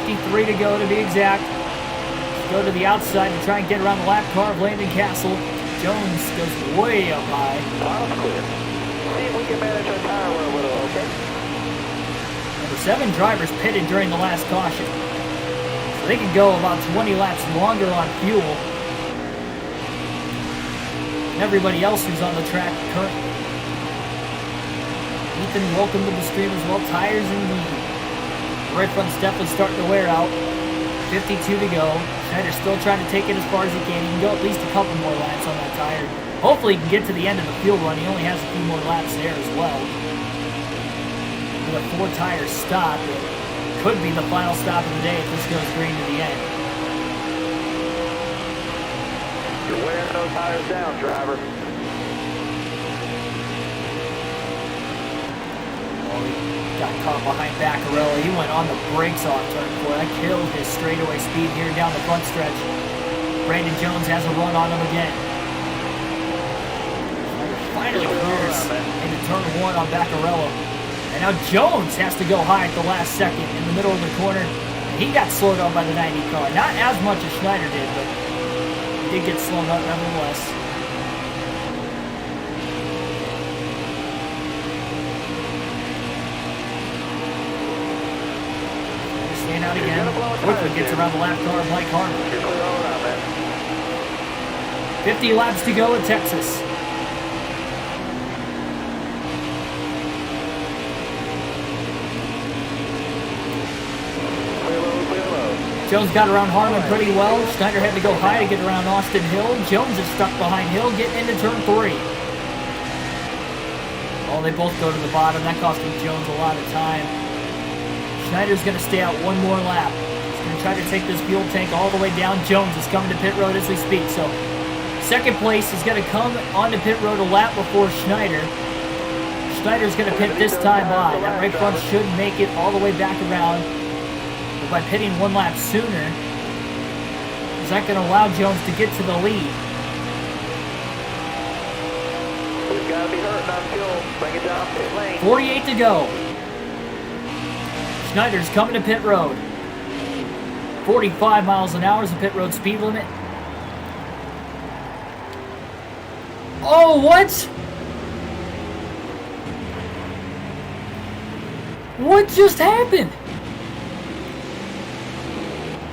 53 to go to be exact. Go to the outside to try and get around the lap car of Landon Castle. Jones goes way up high. Bottom's clear. See if we can manage our tire wear a little, okay? Number 7 drivers pitted during the last caution. So they could go about 20 laps longer on fuel. And everybody else who's on the track currently. Ethan, welcome to the stream as well. Tires in the right front's definitely starting to wear out. 52 to go. Schneider's still trying to take it as far as he can. He can go at least a couple more laps on that tire. Hopefully he can get to the end of the fuel run. He only has a few more laps there as well. With a 4-tire stop, it could be the final stop of the day if this goes green to the end. You're wearing those tires down, driver. Got caught behind Baccarella. He went on the brakes off turn 4. That killed his straightaway speed here down the front stretch. Brandon Jones has a run on him again. Finally clears into turn 1 on Baccarella. And now Jones has to go high at the last second in the middle of the corner. And he got slowed up by the 90 car. Not as much as Schneider did, but he did get slowed up nonetheless. staying out again. Quickly gets around the lap car of Mike Harmon. You're clear all around, man. 50 laps to go at Texas. Clear low, clear low. Jones got around Harmon pretty well. Schneider had to go high to get around Austin Hill. Jones is stuck behind Hill, getting into turn 3. Oh, they both go to the bottom. That costing Jones a lot of time. Schneider's going to stay out one more lap. He's going to try to take this fuel tank all the way down. Jones is coming to pit road as we speak. So, second place is going to come onto pit road a lap before Schneider. Schneider's going to pit this time by. That right front should make it all the way back around. But by pitting one lap sooner, is that going to allow Jones to get to the lead? We've got to be hurting on fuel. Bring it down pit lane. 48 to go. Schneider's coming to pit road. 45 miles an hour is the pit road speed limit. Oh, what? What just happened?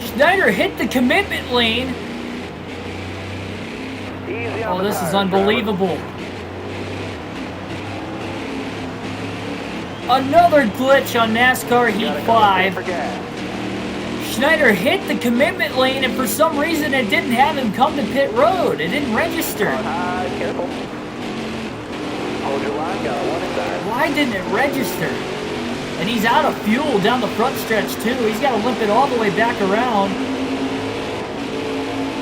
Schneider hit the commitment lane. Easy on Oh, the this is tires, unbelievable. Another glitch on NASCAR Heat 5. Schneider hit the commitment lane, and for some reason it didn't have him come to pit road. It didn't register. Careful. Hold your line, got one inside. Why didn't it register? And he's out of fuel down the front stretch too. He's got to limp it all the way back around.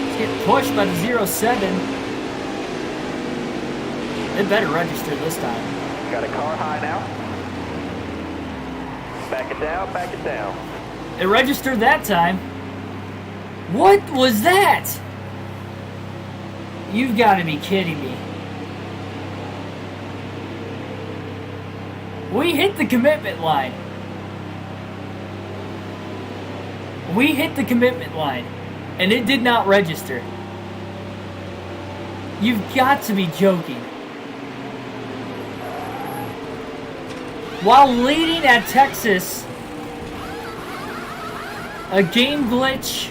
He's getting pushed by the 07. It better register this time. Got a car high now. Back it down, back it down. It registered that time. What was that? You've got to be kidding me. We hit the commitment line. We hit the commitment line, and it did not register. You've got to be joking. While leading at Texas, a game glitch.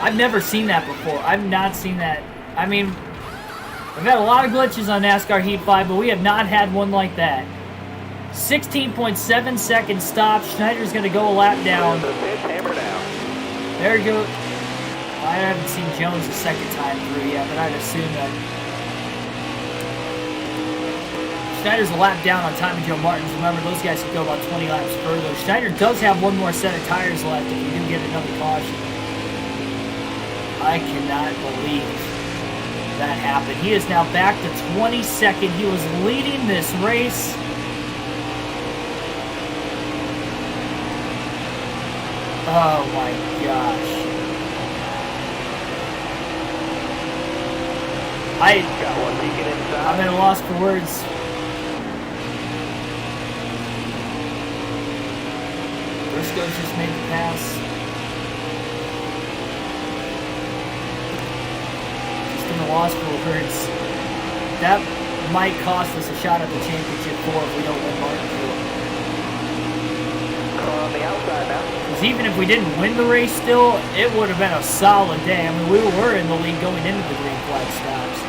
I've never seen that before. I've not seen that. I mean, we've had a lot of glitches on NASCAR Heat 5, but we have not had one like that. 16.7 second stop. Schneider's going to go a lap down. There you go. I haven't seen Jones the second time through yet, but I'd assume that Schneider's a lap down on time of Joe Martin's. Remember, those guys can go about 20 laps further. Schneider does have one more set of tires left if we do get another caution. I cannot believe that happened. He is now back to 22nd. He was leading this race. Oh my gosh. I'm at a loss for words. Briscoe's just made the pass. Just in a loss for words. That might cost us a shot at the championship 4 if we don't win Martinsville. Car on the outside now. Because even if we didn't win the race still, it would have been a solid day. I mean, we were in the lead going into the green flag stops.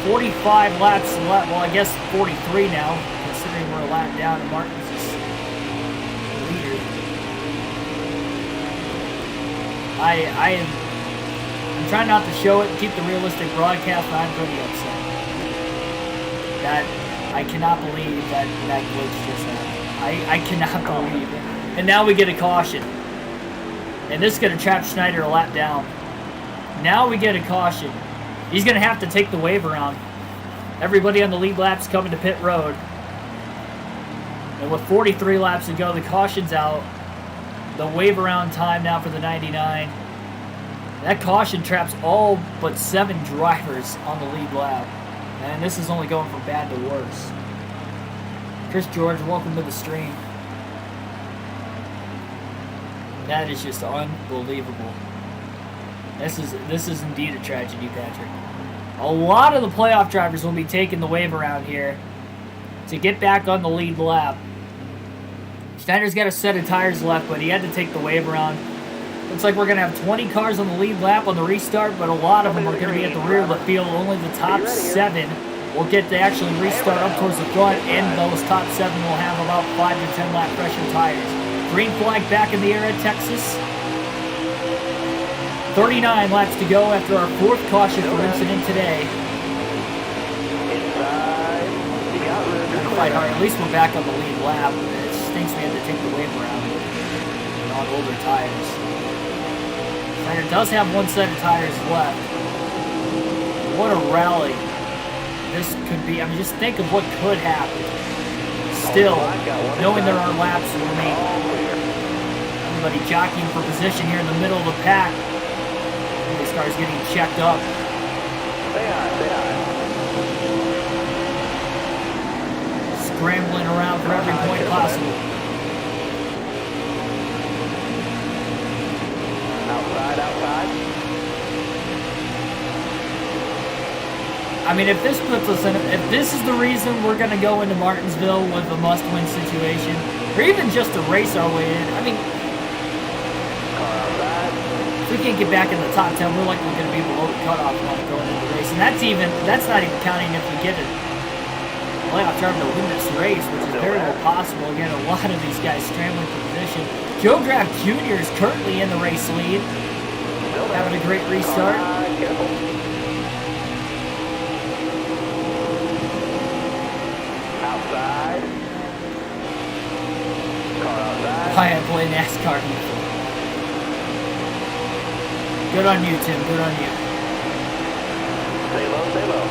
45 laps left. Well, I guess 43 now, considering we're a lap down and Martin's is leader. I'm trying not to show it and keep the realistic broadcast, but I'm pretty upset. That I cannot believe that glitch just happened. I cannot believe it. And now we get a caution. And this is going to trap Schneider a lap down. Now we get a caution. He's going to have to take the wave around. Everybody on the lead lap's coming to pit road. And with 43 laps to go, the caution's out. The wave around time now for the 99. That caution traps all but 7 drivers on the lead lap. And this is only going from bad to worse. Chris George, welcome to the stream. That is just unbelievable. This is indeed a tragedy, Patrick. A lot of the playoff drivers will be taking the wave around here to get back on the lead lap. Schneider's got a set of tires left, but he had to take the wave around. Looks like we're going to have 20 cars on the lead lap on the restart, but a lot of them are going to be at the rear of the field. Only the top 7 will get to actually restart up towards the front, and those top 7 will have about 5 to 10 lap pressure tires. Green flag back in the air at Texas. 39 laps to go after our 4th caution for incident today. Fight hard. At least we're back on the lead lap. It stinks we had to take the wave around on older tires. Schneider does have 1 set of tires left. What a rally this could be. I mean, just think of what could happen. Still, knowing there are laps remaining. Everybody jockeying for position here in the middle of the pack. NASCAR's getting checked up. Scrambling around for every point possible. Outside. I mean, if this puts us in, if this is the reason we're going to go into Martinsville with a must-win situation, or even just to race our way in, I mean, if we can't get back in the top 10, we're likely going to be below the cutoff line going into the race. And that's not even counting if we get it. Playoff driver to win this race, which is very well possible. Again, a lot of these guys scrambling for position. Joe Graff Jr. is currently in the race lead, having a great restart. Outside. Car outside. I play NASCAR. Good on you, Tim. Good on you. Stay low.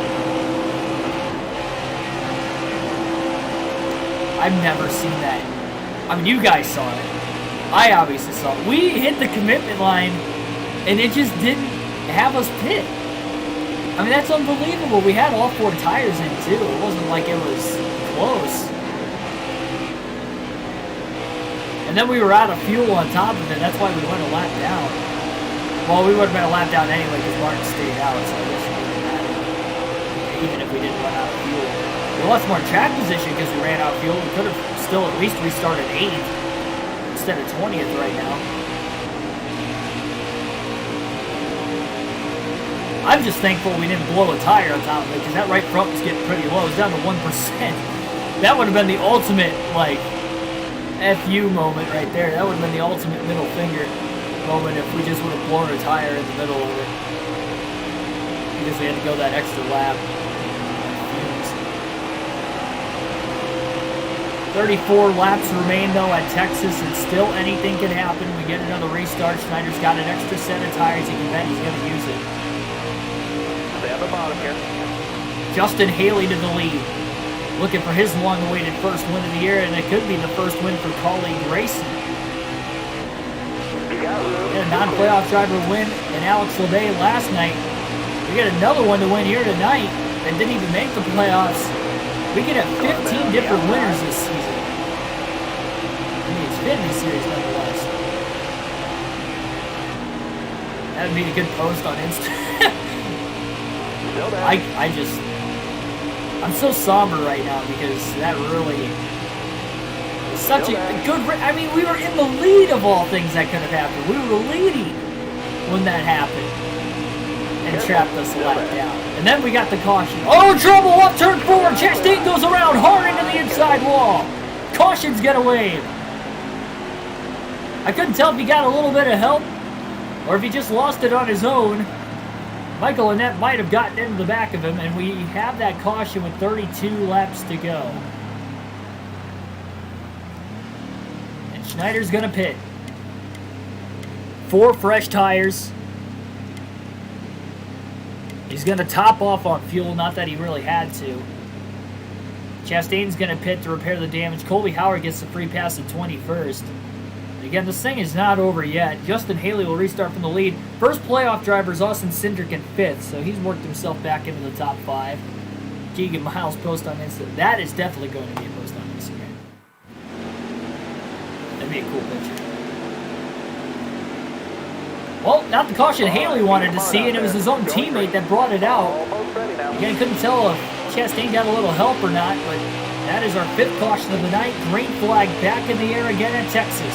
I've never seen that. I mean, you guys saw it. I obviously saw it. We hit the commitment line, and it just didn't have us pit. I mean, that's unbelievable. We had all 4 tires in, too. It wasn't like it was close. And then we were out of fuel on top of it. That's why we went a lap down. Well, we would have been a lap down anyway because Martin stayed out, so I guess it wouldn't matter. Even if we didn't run out of fuel. We lost more track position because we ran out of fuel. We could have still at least restarted 8th instead of 20th right now. I'm just thankful we didn't blow a tire on top of it because that right front was getting pretty low. It was down to 1%. That would have been the ultimate, like, FU moment right there. That would have been the ultimate middle finger moment if we just would have blown a tire in the middle of it. Because we had to go that extra lap. 34 laps remain, though, at Texas, and still anything can happen. We get another restart. Schneider's got an extra set of tires. You can bet he's going to use it. Stay on the bottom here. Justin Haley to the lead. Looking for his long-awaited first win of the year, and it could be the first win for colleague Grayson. We had a non-playoff driver win in Alex Lebay last night. We got another one to win here tonight that didn't even make the playoffs. We could have 15 different winners this season. In the Xfinity Series, nonetheless. That would be a good post on Instagram. I'm so somber right now because that really was such a good. I mean, we were in the lead of all things that could have happened. We were leading when that happened and trapped us a lap down. And then we got the caution. Oh, trouble up turn 4. Chastain goes around hard into the inside wall. Caution's gonna wave. I couldn't tell if he got a little bit of help or if he just lost it on his own. Michael Annette might have gotten into the back of him, and we have that caution with 32 laps to go. And Schneider's going to pit. 4 fresh tires. He's going to top off on fuel, not that he really had to. Chastain's going to pit to repair the damage. Colby Howard gets the free pass at 21st. Again, this thing is not over yet. Justin Haley will restart from the lead. First playoff driver is Austin Cindric in 5th, so he's worked himself back into the top 5. Keegan Miles post on Instagram. That is definitely going to be a post on Instagram. That'd be a cool picture. Well, not the caution Haley wanted to see, and it was his own teammate that brought it out. Again, couldn't tell if Chastain got a little help or not, but That is our 5th caution of the night. Green flag back in the air again at Texas.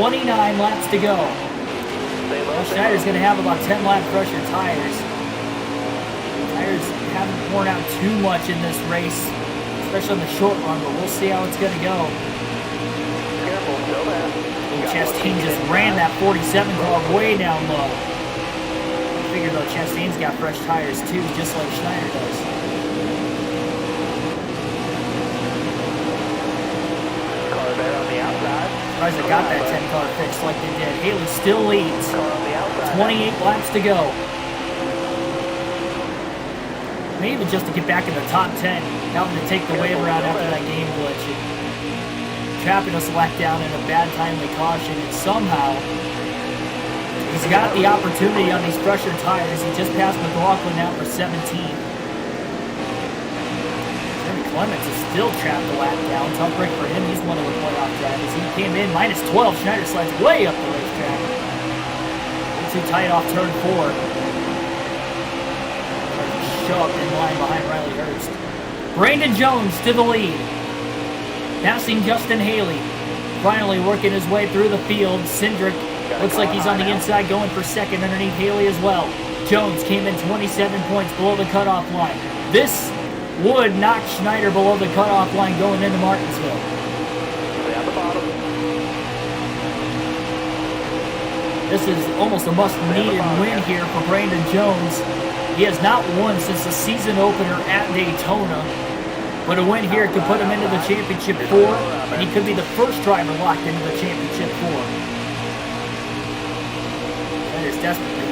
29 laps to go. Well, Schneider's going to have about 10 lap pressure tires. Tires haven't worn out too much in this race, especially on the short run, but we'll see how it's going to go. Careful, still there. Chastain just ran that 47 car way down low. I figure though Chastain's got fresh tires too, just like Schneider does. Car there on the outside. Surprised they got that 10 car fixed like they did. Haley still leads. Car on the outside. 28 laps to go. Maybe just to get back in the top 10, having to take the waiver out after that game glitch. Trapping us left down in a bad timely caution, and somehow he's got the opportunity on these fresher tires. He just passed McLaughlin now for 17. Jeremy Clements is still trapped a lap down. Tough break for him. He's one of the playoff drivers. He came in minus 12. Schneider slides way up the racetrack. Too tight off turn 4. Shoved in line behind Riley Hurst. Brandon Jones to the lead. Passing Justin Haley. Finally working his way through the field. Cindric looks like he's on the inside going for second underneath Haley as well. Jones came in 27 points below the cutoff line. This would knock Schneider below the cutoff line going into Martinsville. Down the bottom. This is almost a must-needed win here for Brandon Jones. He has not won since the season opener at Daytona. But a win here could put him into the championship 4, and he could be the first driver locked into the championship 4. Schneider's desperately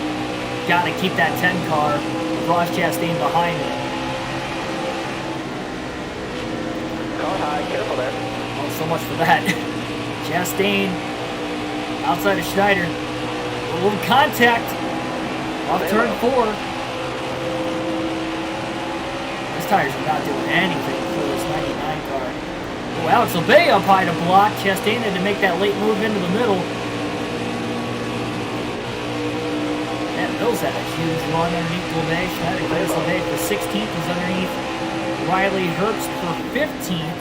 got to keep that 10 car with Ross Chastain behind it. Car high, careful there. Oh, so much for that. Chastain outside of Schneider. A little contact off turn 4. His tires are not doing anything for this 99 car. Oh, Alex LeBay up high to block. Chastain had to make that late move into the middle. Matt Mills had a huge run underneath LeBay. Schneider clears LeBay for 16th. He's underneath Riley Herbst for 15th.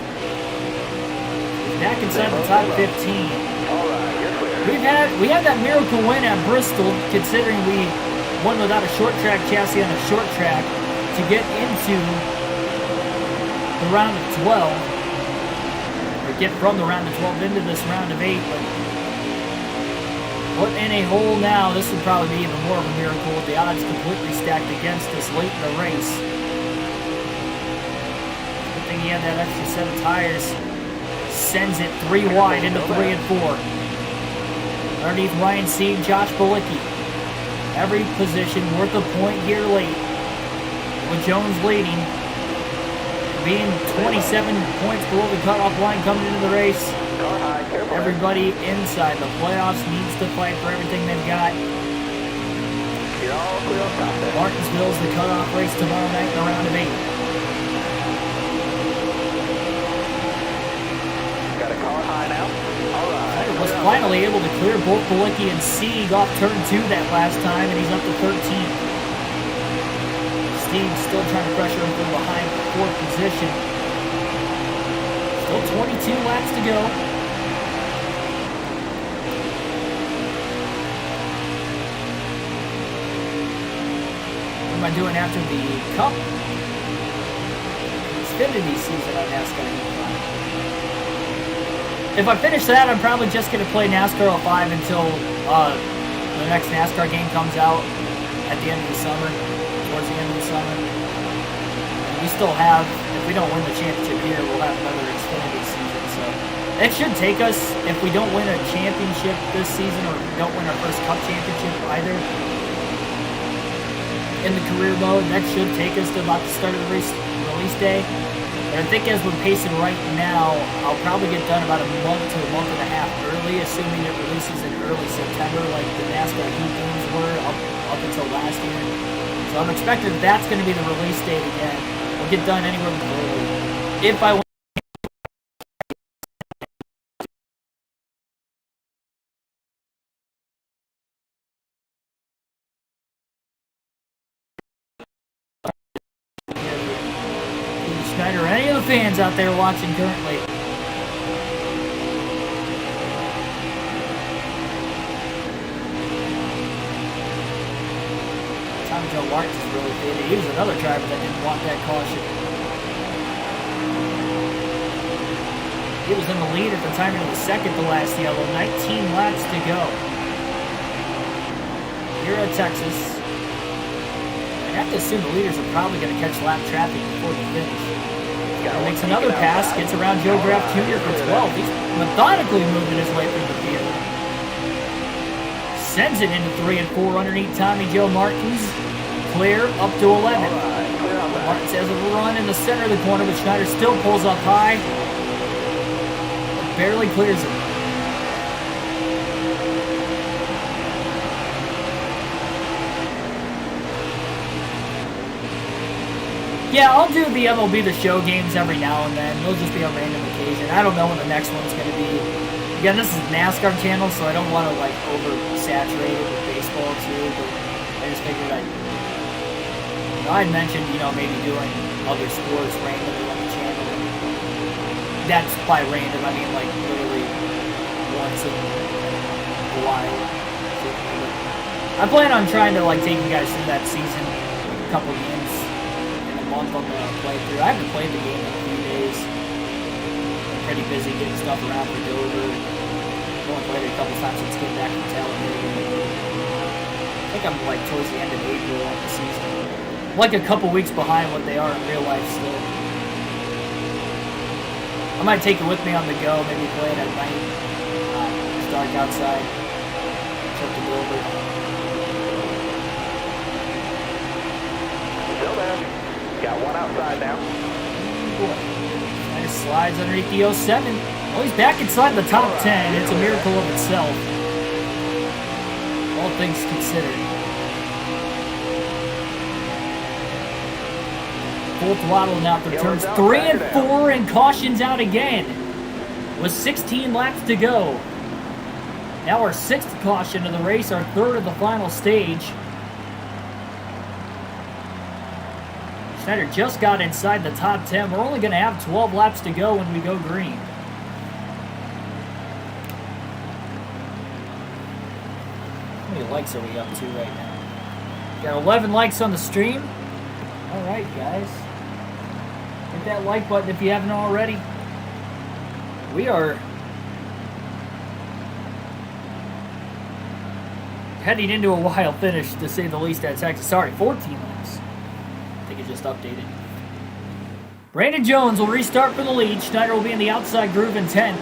Back inside the top 15. All right, you're clear. We had that miracle win at Bristol, considering we won without a short track chassis on a short track to get into the round of 12, or get from the round of 12 into this round of 8. But put in a hole now, this would probably be even more of a miracle with the odds completely stacked against us late in the race. Good thing he had that extra set of tires. Sends it 3 wide into 3 and 4. Underneath Ryan Seed, Josh Balicki. Every position worth a point here late. With Jones leading. Being 27 points below the cutoff line coming into the race. Car high, careful. Everybody inside the playoffs needs to fight for everything they've got. You're all clear up top there. Martinsville's the cutoff race tomorrow night in the round of 8. Got a car high now. All right. Schneider was finally able to clear both Balicki and Sieg off turn 2 that last time, and he's up to 13th. Steve's still trying to pressure him from behind for 4th position. Still 22 laps to go. What am I doing after the Cup? Xfinity season on NASCAR. If I finish that, I'm probably just going to play NASCAR 05 until the next NASCAR game comes out at the end of the summer, towards the end of the summer. And we still have, if we don't win the championship here, we'll have another Xfinity season. So it should take us, if we don't win a championship this season, or we don't win our first Cup championship either, in the career mode, that should take us to about the start of the release day. But I think as we're pacing right now, I'll probably get done about a month to a month and a half early, assuming it releases in early September like the NASCAR Heat games were up until last year. So I'm expecting that's going to be the release date again. We'll get done anywhere early. If I Schneider, any of the fans out there watching currently. Tommy Joe Martins is really faded. He was another driver that didn't want that caution. He was in the lead at the time of the second to last yellow. 19 laps to go. Here at Texas. I have to assume the leaders are probably going to catch lap traffic before the finish. Makes another pass, gets around Joe Graff Jr. for 12. He's methodically moving his way through the field. Sends it into 3 and 4 underneath Tommy Joe Martins. Clear up to 11. Martins has a run in the center of the corner, but Schneider still pulls up high. Barely clears it. Yeah, I'll do the MLB The Show games every now and then. They'll just be a random occasion. I don't know when the next one's going to be. Again, this is a NASCAR channel, so I don't want to, like, oversaturate it with baseball, too. But I just figured I'd mentioned, maybe doing other sports randomly on the channel. That's by random, I mean, like, literally once in a while. I plan on trying to, like, take you guys through that season, a couple games. Month on the playthrough. I haven't played the game in a few days. I'm pretty busy getting stuff around for Dover. I've only played it a couple times since getting back from Talladega. I think I'm like towards the end of April on the season. I'm like a couple weeks behind what they are in real life still. I might take it with me on the go, maybe play it at night. It's dark outside. Trip to Dover. Still there. Got one outside now. Boy. Just slides underneath the 07. Oh, he's back inside the top 10. It's a miracle of itself. All things considered. Full throttle now for turns 3 and 4 and cautions out again. With 16 laps to go. Now our 6th caution of the race, our 3rd of the final stage. Schneider just got inside the top 10. We're only going to have 12 laps to go when we go green. How many likes are we up to right now? Got 11 likes on the stream. All right, guys. Hit that like button if you haven't already. We are heading into a wild finish, to say the least, at Texas. Sorry, 14 laps. I think it just updated. Brandon Jones will restart for the lead. Schneider will be in the outside groove in 10.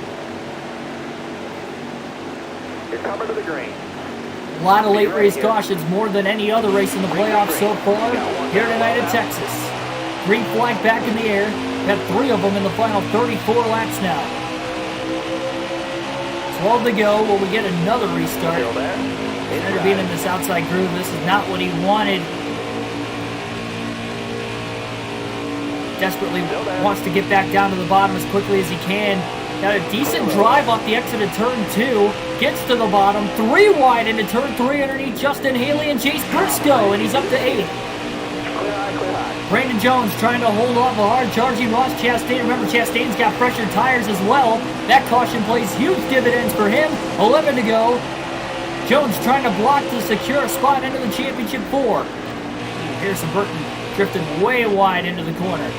You're coming to the green. A lot of late race cautions, more than any other race in the playoffs so far here tonight at Texas. Green flag back in the air. Got 3 of them in the final 34 laps now. 12 to go. Will we get another restart? Schneider being in this outside groove. This is not what he wanted. Desperately wants to get back down to the bottom as quickly as he can. Got a decent drive off the exit of turn 2. Gets to the bottom. 3 wide into turn 3 underneath Justin Haley and Chase Briscoe. And he's up to 8th. Brandon Jones trying to hold off a hard-charging Ross Chastain. Remember, Chastain's got fresher tires as well. That caution plays huge dividends for him. 11 to go. Jones trying to block to secure a spot into the championship 4. Harrison Burton drifted way wide into the corner.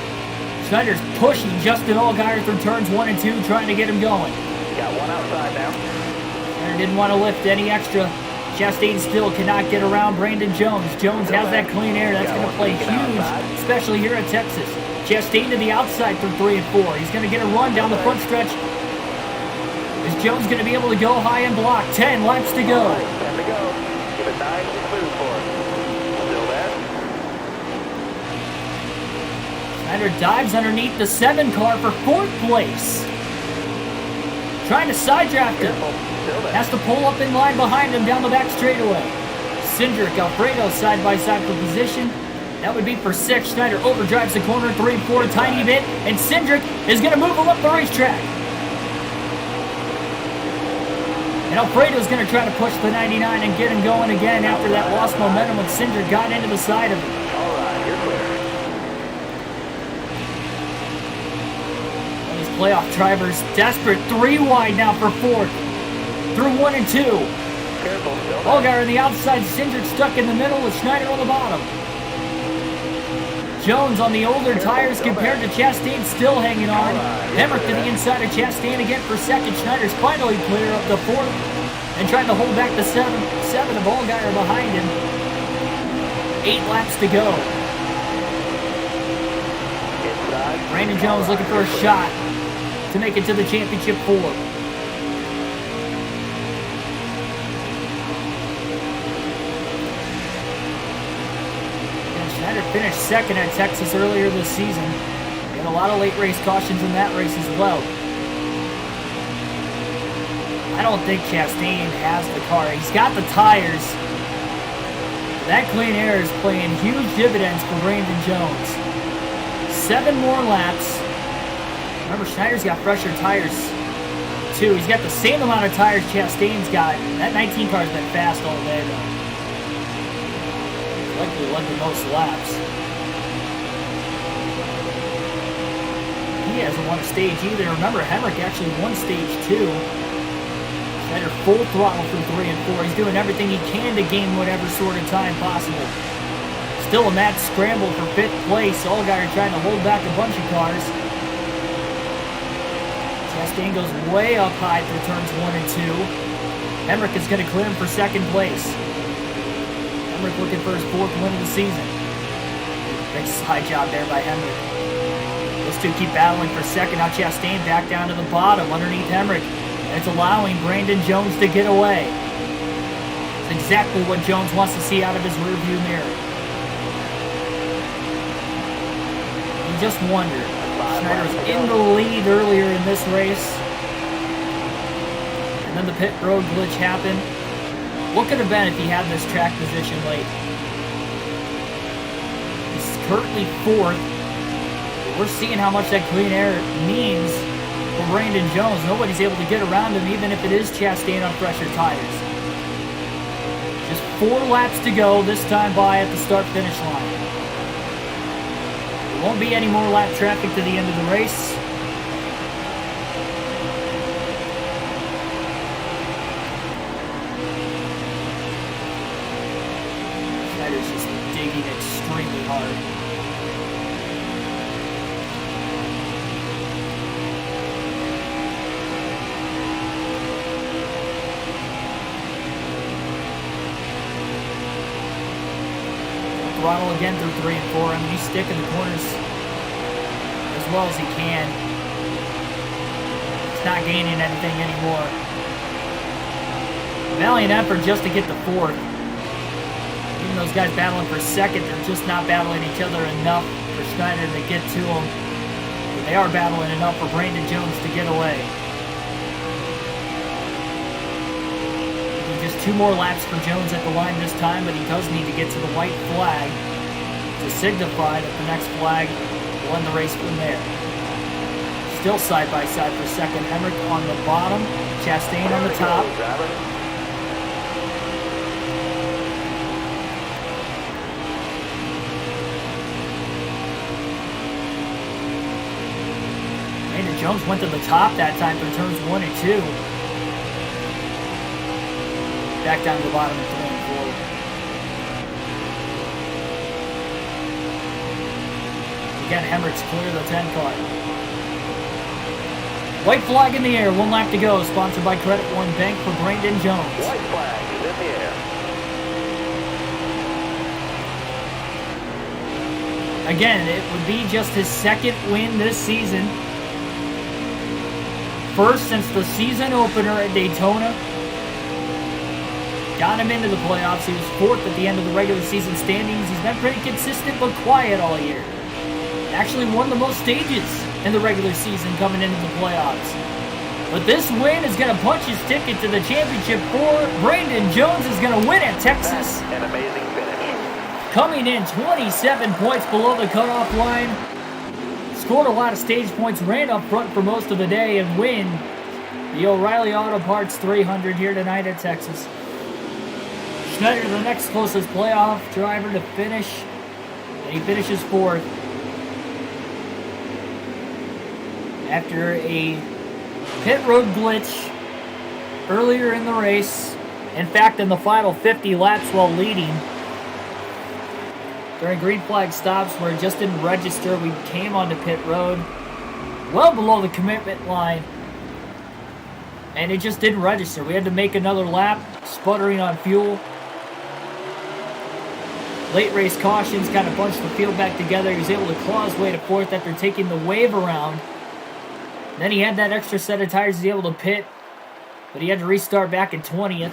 Schneider's pushing Justin Allgaier through turns 1 and 2, trying to get him going. Got one outside now. Schneider didn't want to lift any extra. Chastain still cannot get around Brandon Jones. Jones has that clean air. That's going to play huge, especially here at Texas. Chastain to the outside through 3 and 4. He's going to get a run down the front stretch. Is Jones going to be able to go high and block? 10 laps to go. 10 to go. Give it 9 and move for it. Still there. Schneider dives underneath the 7 car for 4th place. Trying to side draft him. Has to pull up in line behind him down the back straightaway. Cindric, Alfredo side by side for position. That would be for 6. Schneider overdrives the corner 3-4 a tiny bit. And Cindric is going to move him up the racetrack. And Alfredo's going to try to push the 99 and get him going again after that lost momentum when Cindric got into the side of him. All right, you're clear. playoff drivers desperate. 3 wide now for 4th. Through 1 and 2. Careful, still. Allgaier on the outside, Cindric stuck in the middle with Schneider on the bottom. Jones on the older tires compared to Chastain, still hanging on. Hemrick to the inside of Chastain again for 2nd. Schneider's finally clear up the 4th and trying to hold back the 7 of Allgaier behind him. 8 laps to go. Brandon Jones looking for a shot to make it to the championship 4. Schneider finished 2nd at Texas earlier this season. He had a lot of late race cautions in that race as well. I don't think Chastain has the car. He's got the tires. That clean air is playing huge dividends for Brandon Jones. 7 more laps. Remember, Schneider's got fresher tires too. He's got the same amount of tires Chastain's got. That 19 car's been fast all day though. Likely led the most laps. He hasn't won a stage either. Remember, Hemrick actually won stage 2. Schneider full throttle through 3 and 4. He's doing everything he can to gain whatever sort of time possible. Still a mad scramble for 5th place. Allgaier trying to hold back a bunch of cars. Chastain goes way up high through turns 1 and 2. Hemrick is going to clear him for 2nd place. Hemrick looking for his 4th win of the season. Big slide job there by Hemrick. Those two keep battling for 2nd. Now Chastain back down to the bottom underneath Hemrick. And it's allowing Brandon Jones to get away. It's exactly what Jones wants to see out of his rearview mirror. You just wonder. Schneider was in the lead earlier in this race. And then the pit road glitch happened. What could have been if he had this track position late? He's currently 4th. We're seeing how much that clean air means for Brandon Jones. Nobody's able to get around him, even if it is Chastain on fresher tires. Just 4 laps to go, this time by at the start-finish line. There won't be any more lap traffic to the end of the race. Schneider's just digging extremely hard. Throttle again through 3 and 4. I mean, he's sticking the corners as well as he can. He's not gaining anything anymore. Valiant effort just to get to 4th. Even those guys battling for 2nd, they're just not battling each other enough for Schneider to get to him. But they are battling enough for Brandon Jones to get away. Just 2 more laps for Jones at the line this time, but he does need to get to the white flag to signify that the next flag will end the race from there. Still side by side for 2nd. Hemrick on the bottom, Chastain on the top. Brandon Jones went to the top that time through turns 1 and 2. Back down to the bottom of 3 and 4. Again, Hemrick's clear the 10 car. White flag in the air, 1 lap to go. Sponsored by Credit One Bank for Brandon Jones. White flag is in the air. Again, it would be just his 2nd win this season. First since the season opener at Daytona. Got him into the playoffs. He was 4th at the end of the regular season standings. He's been pretty consistent but quiet all year. Actually won the most stages in the regular season coming into the playoffs. But this win is going to punch his ticket to the championship 4. Brandon Jones is going to win at Texas. An amazing finish. Coming in 27 points below the cutoff line. Scored a lot of stage points. Ran up front for most of the day and win the O'Reilly Auto Parts 300 here tonight at Texas. Schneider, the next closest playoff driver to finish, and he finishes 4th. after a pit road glitch earlier in the race. In fact, in the final 50 laps while leading, during green flag stops where it just didn't register, we came onto pit road well below the commitment line, and it just didn't register. We had to make another lap, sputtering on fuel. Late race cautions kind of bunched the field back together. He was able to claw his way to fourth after taking the wave around. Then he had that extra set of tires to be able to pit, but he had to restart back in 20th.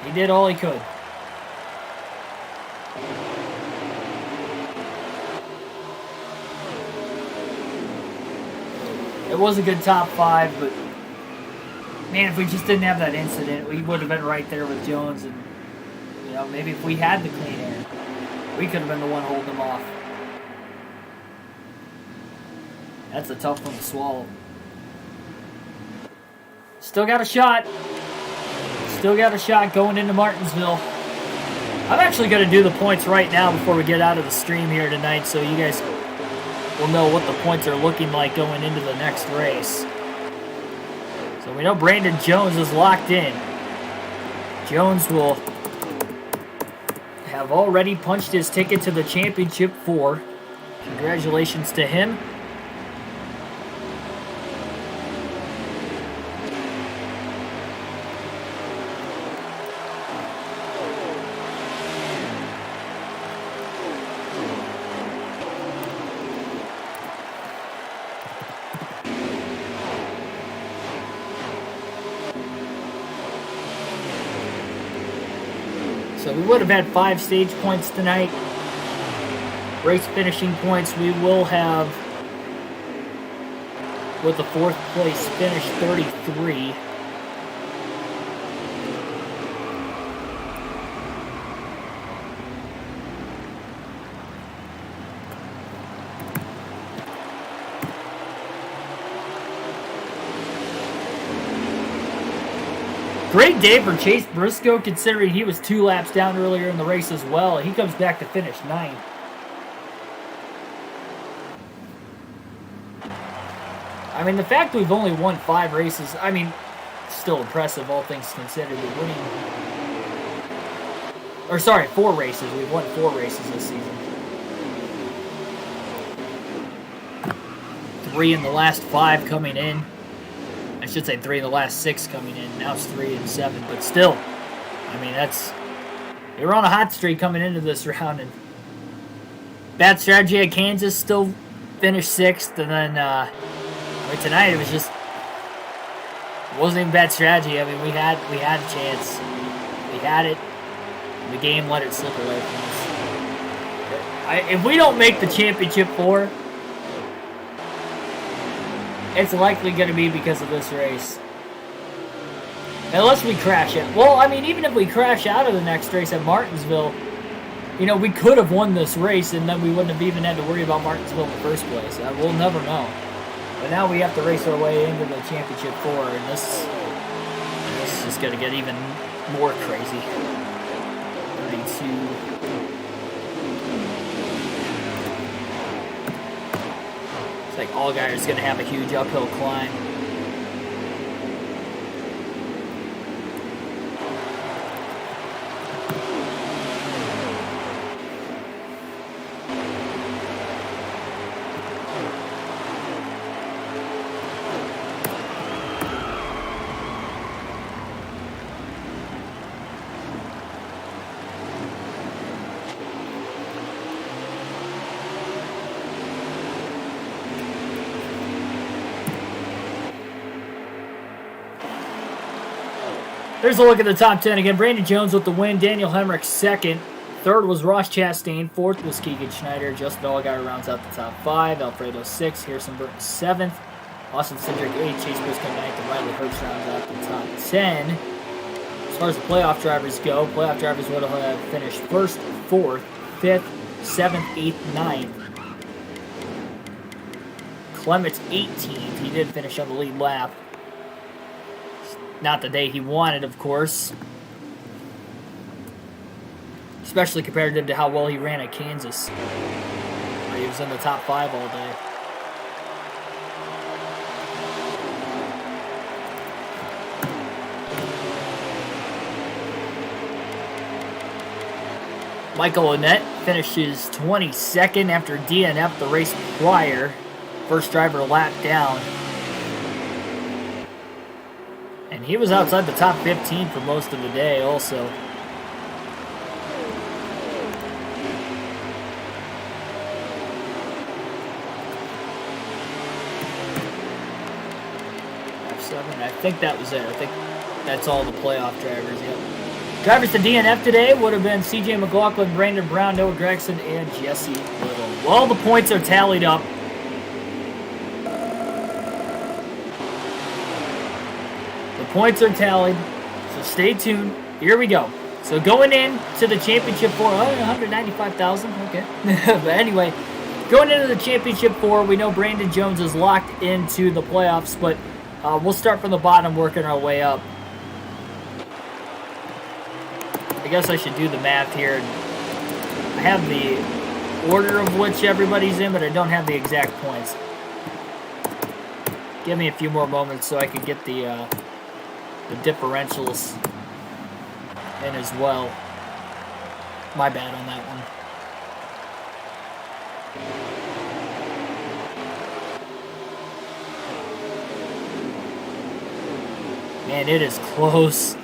He did all he could. It was a good top 5, but man, if we just didn't have that incident, we would have been right there with Jones. And you know, maybe if we had the clean air, we could have been the one holding him off. That's a tough one to swallow. Still got a shot. Still got a shot going into Martinsville. I'm actually going to do the points right now before we get out of the stream here tonight, so you guys will know what the points are looking like going into the next race. So we know Brandon Jones is locked in. Jones will have already punched his ticket to the championship 4. Congratulations to him. So we would have had 5 stage points tonight. Race finishing points we will have with the 4th place finish 33. Great day for Chase Briscoe, considering he was 2 laps down earlier in the race as well. He comes back to finish 9th. I mean, the fact we've only won 5 races, I mean, still impressive, all things considered. We're winning, or sorry, 4 races. We've won 4 races this season. 3 in the last 5 coming in. I should say 3 in the last 6 coming in. Now it's 3 and 7, but still, I mean, they were on a hot streak coming into this round, and bad strategy at Kansas, still finished 6th, and then I mean, tonight it wasn't even bad strategy. I mean, we had a chance, we had it. The game let it slip away from us. If we don't make the championship 4. It's likely going to be because of this race. Unless we crash it. Well, I mean, even if we crash out of the next race at Martinsville, you know, we could have won this race and then we wouldn't have even had to worry about Martinsville in the first place. We'll never know. But now we have to race our way into the championship 4, and this is just going to get even more crazy. 32. Like Allgaier is going to have a huge uphill climb. Here's a look at the top 10 again. Brandon Jones with the win. Daniel Hemrick 2nd. 3rd was Ross Chastain. 4th was Keegan Schneider. Justin Allgaier rounds out the top 5. Alfredo 6th. Harrison Burton 7th. Austin Cindric 8th. Chase Briscoe 9th. And Riley Herbst rounds out the top 10. As far as the playoff drivers go, playoff drivers would have finished 1st, 4th, 5th, 7th, 8th, 9th. Clement's 18th. He did finish on the lead lap. Not the day he wanted, of course. Especially compared to how well he ran at Kansas. He was in the top 5 all day. Michael Annett finishes 22nd after DNF the race prior. First driver lap down. And he was outside the top 15 for most of the day also. F7, I think that was it. I think that's all the playoff drivers, yep. Drivers to DNF today would have been CJ McLaughlin, Brandon Brown, Noah Gregson, and Jesse Little. Well, the points are tallied up. The points are tallied, so stay tuned. Here we go. So going in to the championship 4, 195,000, okay. But anyway, going into the championship 4, we know Brandon Jones is locked into the playoffs, but we'll start from the bottom, working our way up. I guess I should do the math here. I have the order of which everybody's in, but I don't have the exact points. Give me a few more moments so I can get the differentials in as well. My bad on that one. Man, it is close.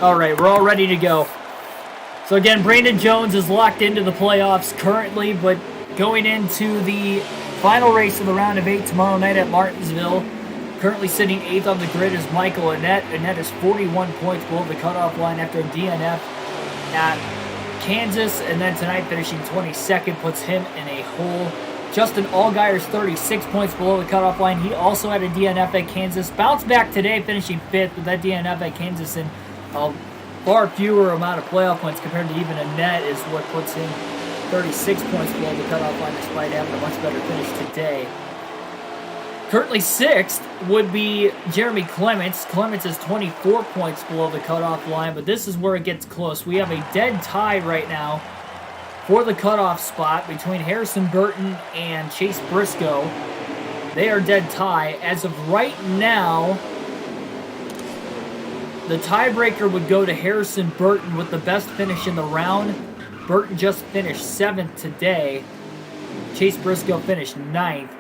All right, we're all ready to go. So again, Brandon Jones is locked into the playoffs currently, but going into the final race of the round of 8 tomorrow night at Martinsville, currently sitting 8th on the grid is Michael Annett. Annett is 41 points below the cutoff line after a DNF at Kansas, and then tonight finishing 22nd puts him in a hole. Justin Allgaier is 36 points below the cutoff line. He also had a DNF at Kansas. Bounced back today, finishing 5th with that DNF at Kansas, and a far fewer amount of playoff points compared to even Annett is what puts him 36 points below the cutoff line despite having a much better finish today. Currently 6th would be Jeremy Clements. Clements is 24 points below the cutoff line, but this is where it gets close. We have a dead tie right now for the cutoff spot between Harrison Burton and Chase Briscoe. They are dead tie. As of right now, the tiebreaker would go to Harrison Burton with the best finish in the round. Burton just finished 7th today. Chase Briscoe finished 9th.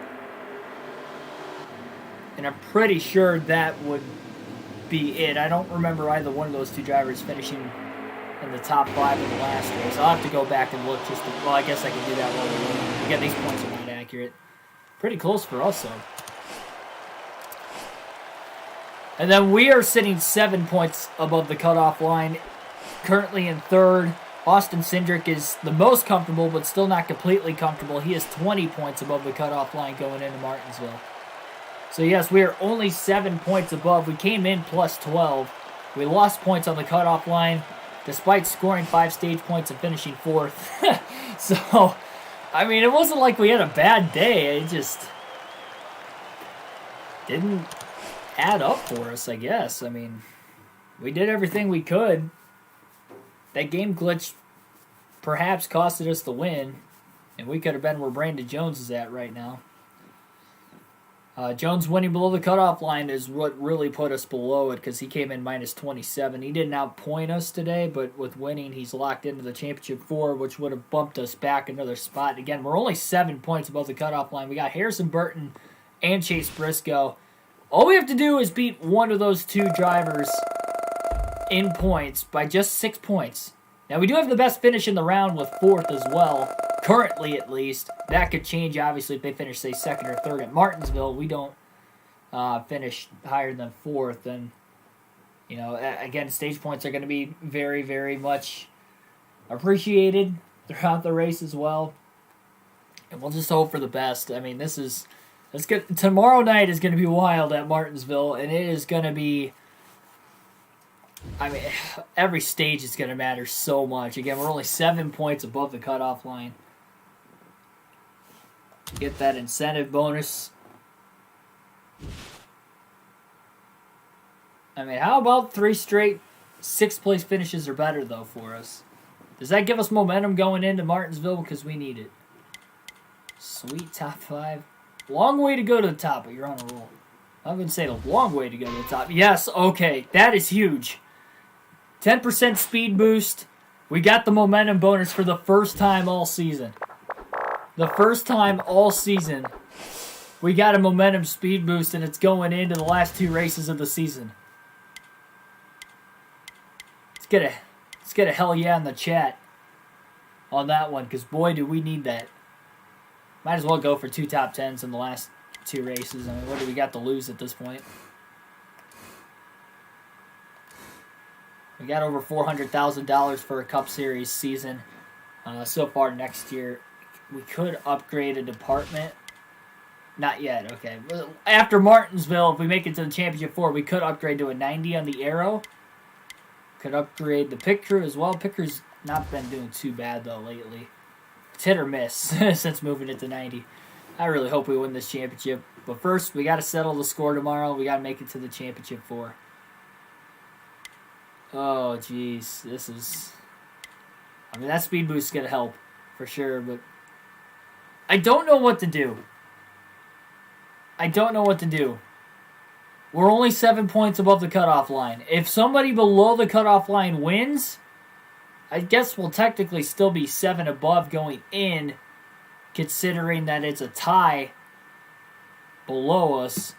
And I'm pretty sure that would be it. I don't remember either one of those two drivers finishing in the top 5 in the last race. I'll have to go back and look just to, well, I guess I can do that while we're waiting. Again, these points are not accurate. Pretty close for us, though. And then we are sitting 7 points above the cutoff line. Currently in 3rd. Austin Cindric is the most comfortable, but still not completely comfortable. He is 20 points above the cutoff line going into Martinsville. So yes, we are only 7 points above. We came in plus 12. We lost points on the cutoff line, despite scoring 5 stage points and finishing 4th. So, I mean, it wasn't like we had a bad day. It just didn't add up for us, I guess. I mean, we did everything we could. That game glitch perhaps costed us the win, and we could have been where Brandon Jones is at right now. Jones winning below the cutoff line is what really put us below it, because he came in minus 27. He didn't outpoint us today, but with winning, he's locked into the championship 4, which would have bumped us back another spot. Again, we're only 7 points above the cutoff line. We got Harrison Burton and Chase Briscoe All we have to do is beat one of those two drivers in points by just 6 points. Now, we do have the best finish in the round with 4th as well, currently at least. That could change, obviously, if they finish, say, 2nd or 3rd at Martinsville. We don't finish higher than 4th. And, you know, again, stage points are going to be very, very much appreciated throughout the race as well. And we'll just hope for the best. I mean, it's good. Tomorrow night is going to be wild at Martinsville, and it is going to be... I mean, every stage is going to matter so much. Again, we're only 7 points above the cutoff line. Get that incentive bonus. I mean, how about 3 straight 6th place finishes or better, though, for us? Does that give us momentum going into Martinsville? Because we need it. Sweet top 5. Long way to go to the top, but you're on a roll. I'm going to say the long way to go to the top. Yes, okay. That is huge. 10% speed boost. We got the momentum bonus for the first time all season. The first time all season, we got a momentum speed boost, and it's going into the last 2 races of the season. Let's get a hell yeah in the chat on that one, because boy, do we need that. Might as well go for 2 top 10s in the last 2 races. I mean, what do we got to lose at this point? We got over $400,000 for a Cup Series season so far next year. We could upgrade a department. Not yet, okay. After Martinsville, if we make it to the Championship 4, we could upgrade to a 90 on the Aero. Could upgrade the pit crew as well. Pit crew's not been doing too bad, though, lately. It's hit or miss since moving it to 90. I really hope we win this championship. But first, we got to settle the score tomorrow. We got to make it to the Championship 4. Oh, jeez. This is... I mean, that speed boost is going to help, for sure, but... I don't know what to do. We're only 7 points above the cutoff line. If somebody below the cutoff line wins, I guess we'll technically still be 7 above going in, considering that it's a tie below us.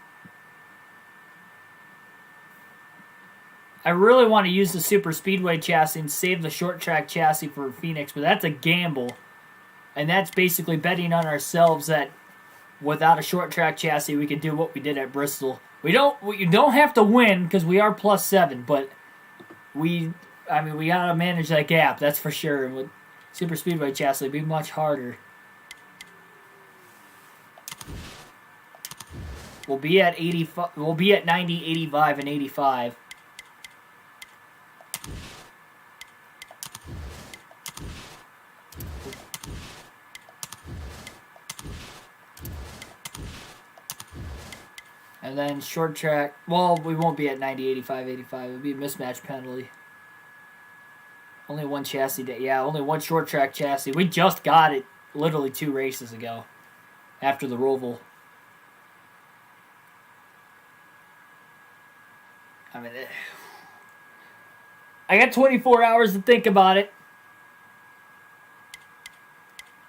I really want to use the Super Speedway chassis and save the short track chassis for Phoenix, but that's a gamble. And that's basically betting on ourselves that without a short track chassis, we can do what we did at Bristol. You don't have to win because we are +7, but we gotta manage that gap, that's for sure. And with Super Speedway chassis, it'd be much harder. We'll be at 85. We'll be at 90, 85, and 85. And then short track, well, we won't be at 90, 85, 85. It would be a mismatch penalty. Only one chassis, only one short track chassis. We just got it literally 2 races ago after the Roval. I mean, I got 24 hours to think about it.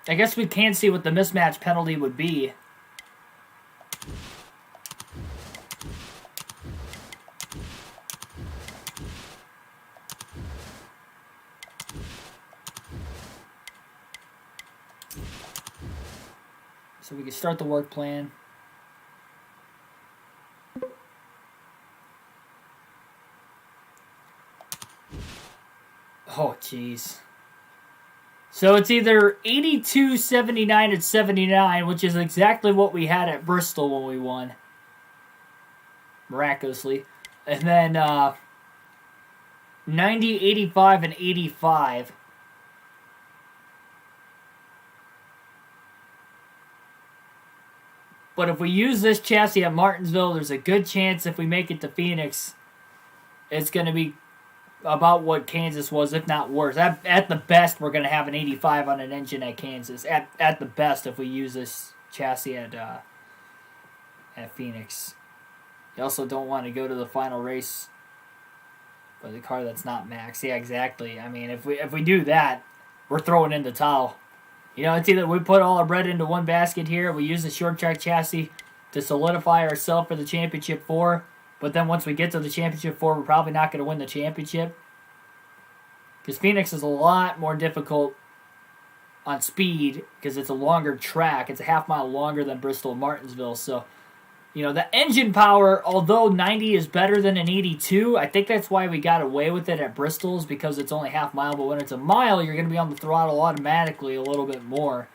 I guess we can see what the mismatch penalty would be. So we can start the work plan. Oh, jeez. So it's either 82, 79, and 79, which is exactly what we had at Bristol when we won. Miraculously. And then 90, 85, and 85. But if we use this chassis at Martinsville, there's a good chance if we make it to Phoenix, it's going to be about what Kansas was, if not worse. At the best, we're going to have an 85 on an engine at Kansas. At the best, if we use this chassis at Phoenix. You also don't want to go to the final race with a car that's not max. Yeah, exactly. I mean, if we do that, we're throwing in the towel. You know, it's either we put all our bread into one basket here, we use the short track chassis, to solidify ourselves for the championship 4. But then once we get to the championship 4, we're probably not going to win the championship. Because Phoenix is a lot more difficult on speed because it's a longer track. It's a half-mile longer than Bristol and Martinsville. So, you know, the engine power, although 90 is better than an 82, I think that's why we got away with it at Bristol's, because it's only half-mile. But when it's a mile, you're going to be on the throttle automatically a little bit more.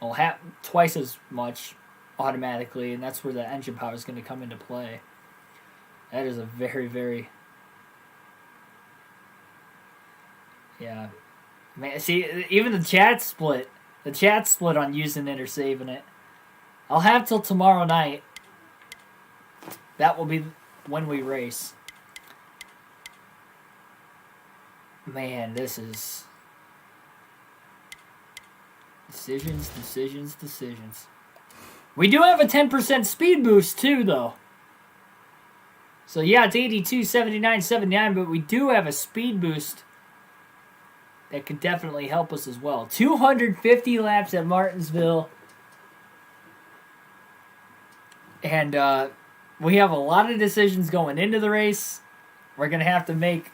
Well, twice as much automatically, and that's where the engine power is going to come into play. That is a very, very... Yeah. Man, see, even the chat split. The chat split on using it or saving it. I'll have till tomorrow night. That will be when we race. Man, this is... Decisions. We do have a 10% speed boost, too, though. So, yeah, it's 82, 79, 79, but we do have a speed boost that could definitely help us as well. 250 laps at Martinsville. And we have a lot of decisions going into the race. We're going to have to make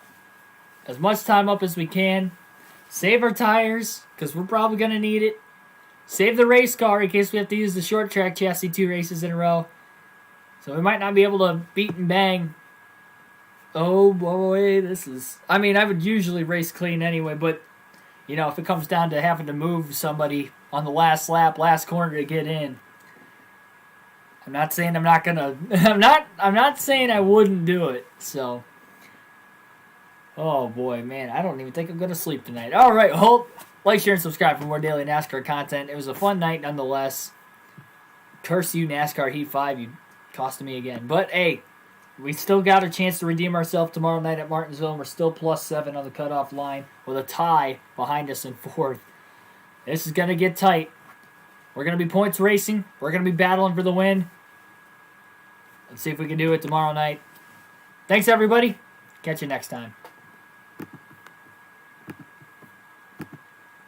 as much time up as we can. Save our tires, because we're probably going to need it. Save the race car in case we have to use the short track chassis 2 races in a row. So we might not be able to beat and bang. Oh boy, this is... I mean, I would usually race clean anyway, but, you know, if it comes down to having to move somebody on the last lap, last corner to get in, I'm not saying I'm not gonna... I'm not saying I wouldn't do it, so... Oh boy, man, I don't even think I'm gonna sleep tonight. Alright, well, like, share, and subscribe for more daily NASCAR content. It was a fun night nonetheless. Curse you, NASCAR Heat 5, you costed me again. But, hey, we still got a chance to redeem ourselves tomorrow night at Martinsville, and we're still +7 on the cutoff line with a tie behind us in 4th. This is going to get tight. We're going to be points racing. We're going to be battling for the win. Let's see if we can do it tomorrow night. Thanks, everybody. Catch you next time.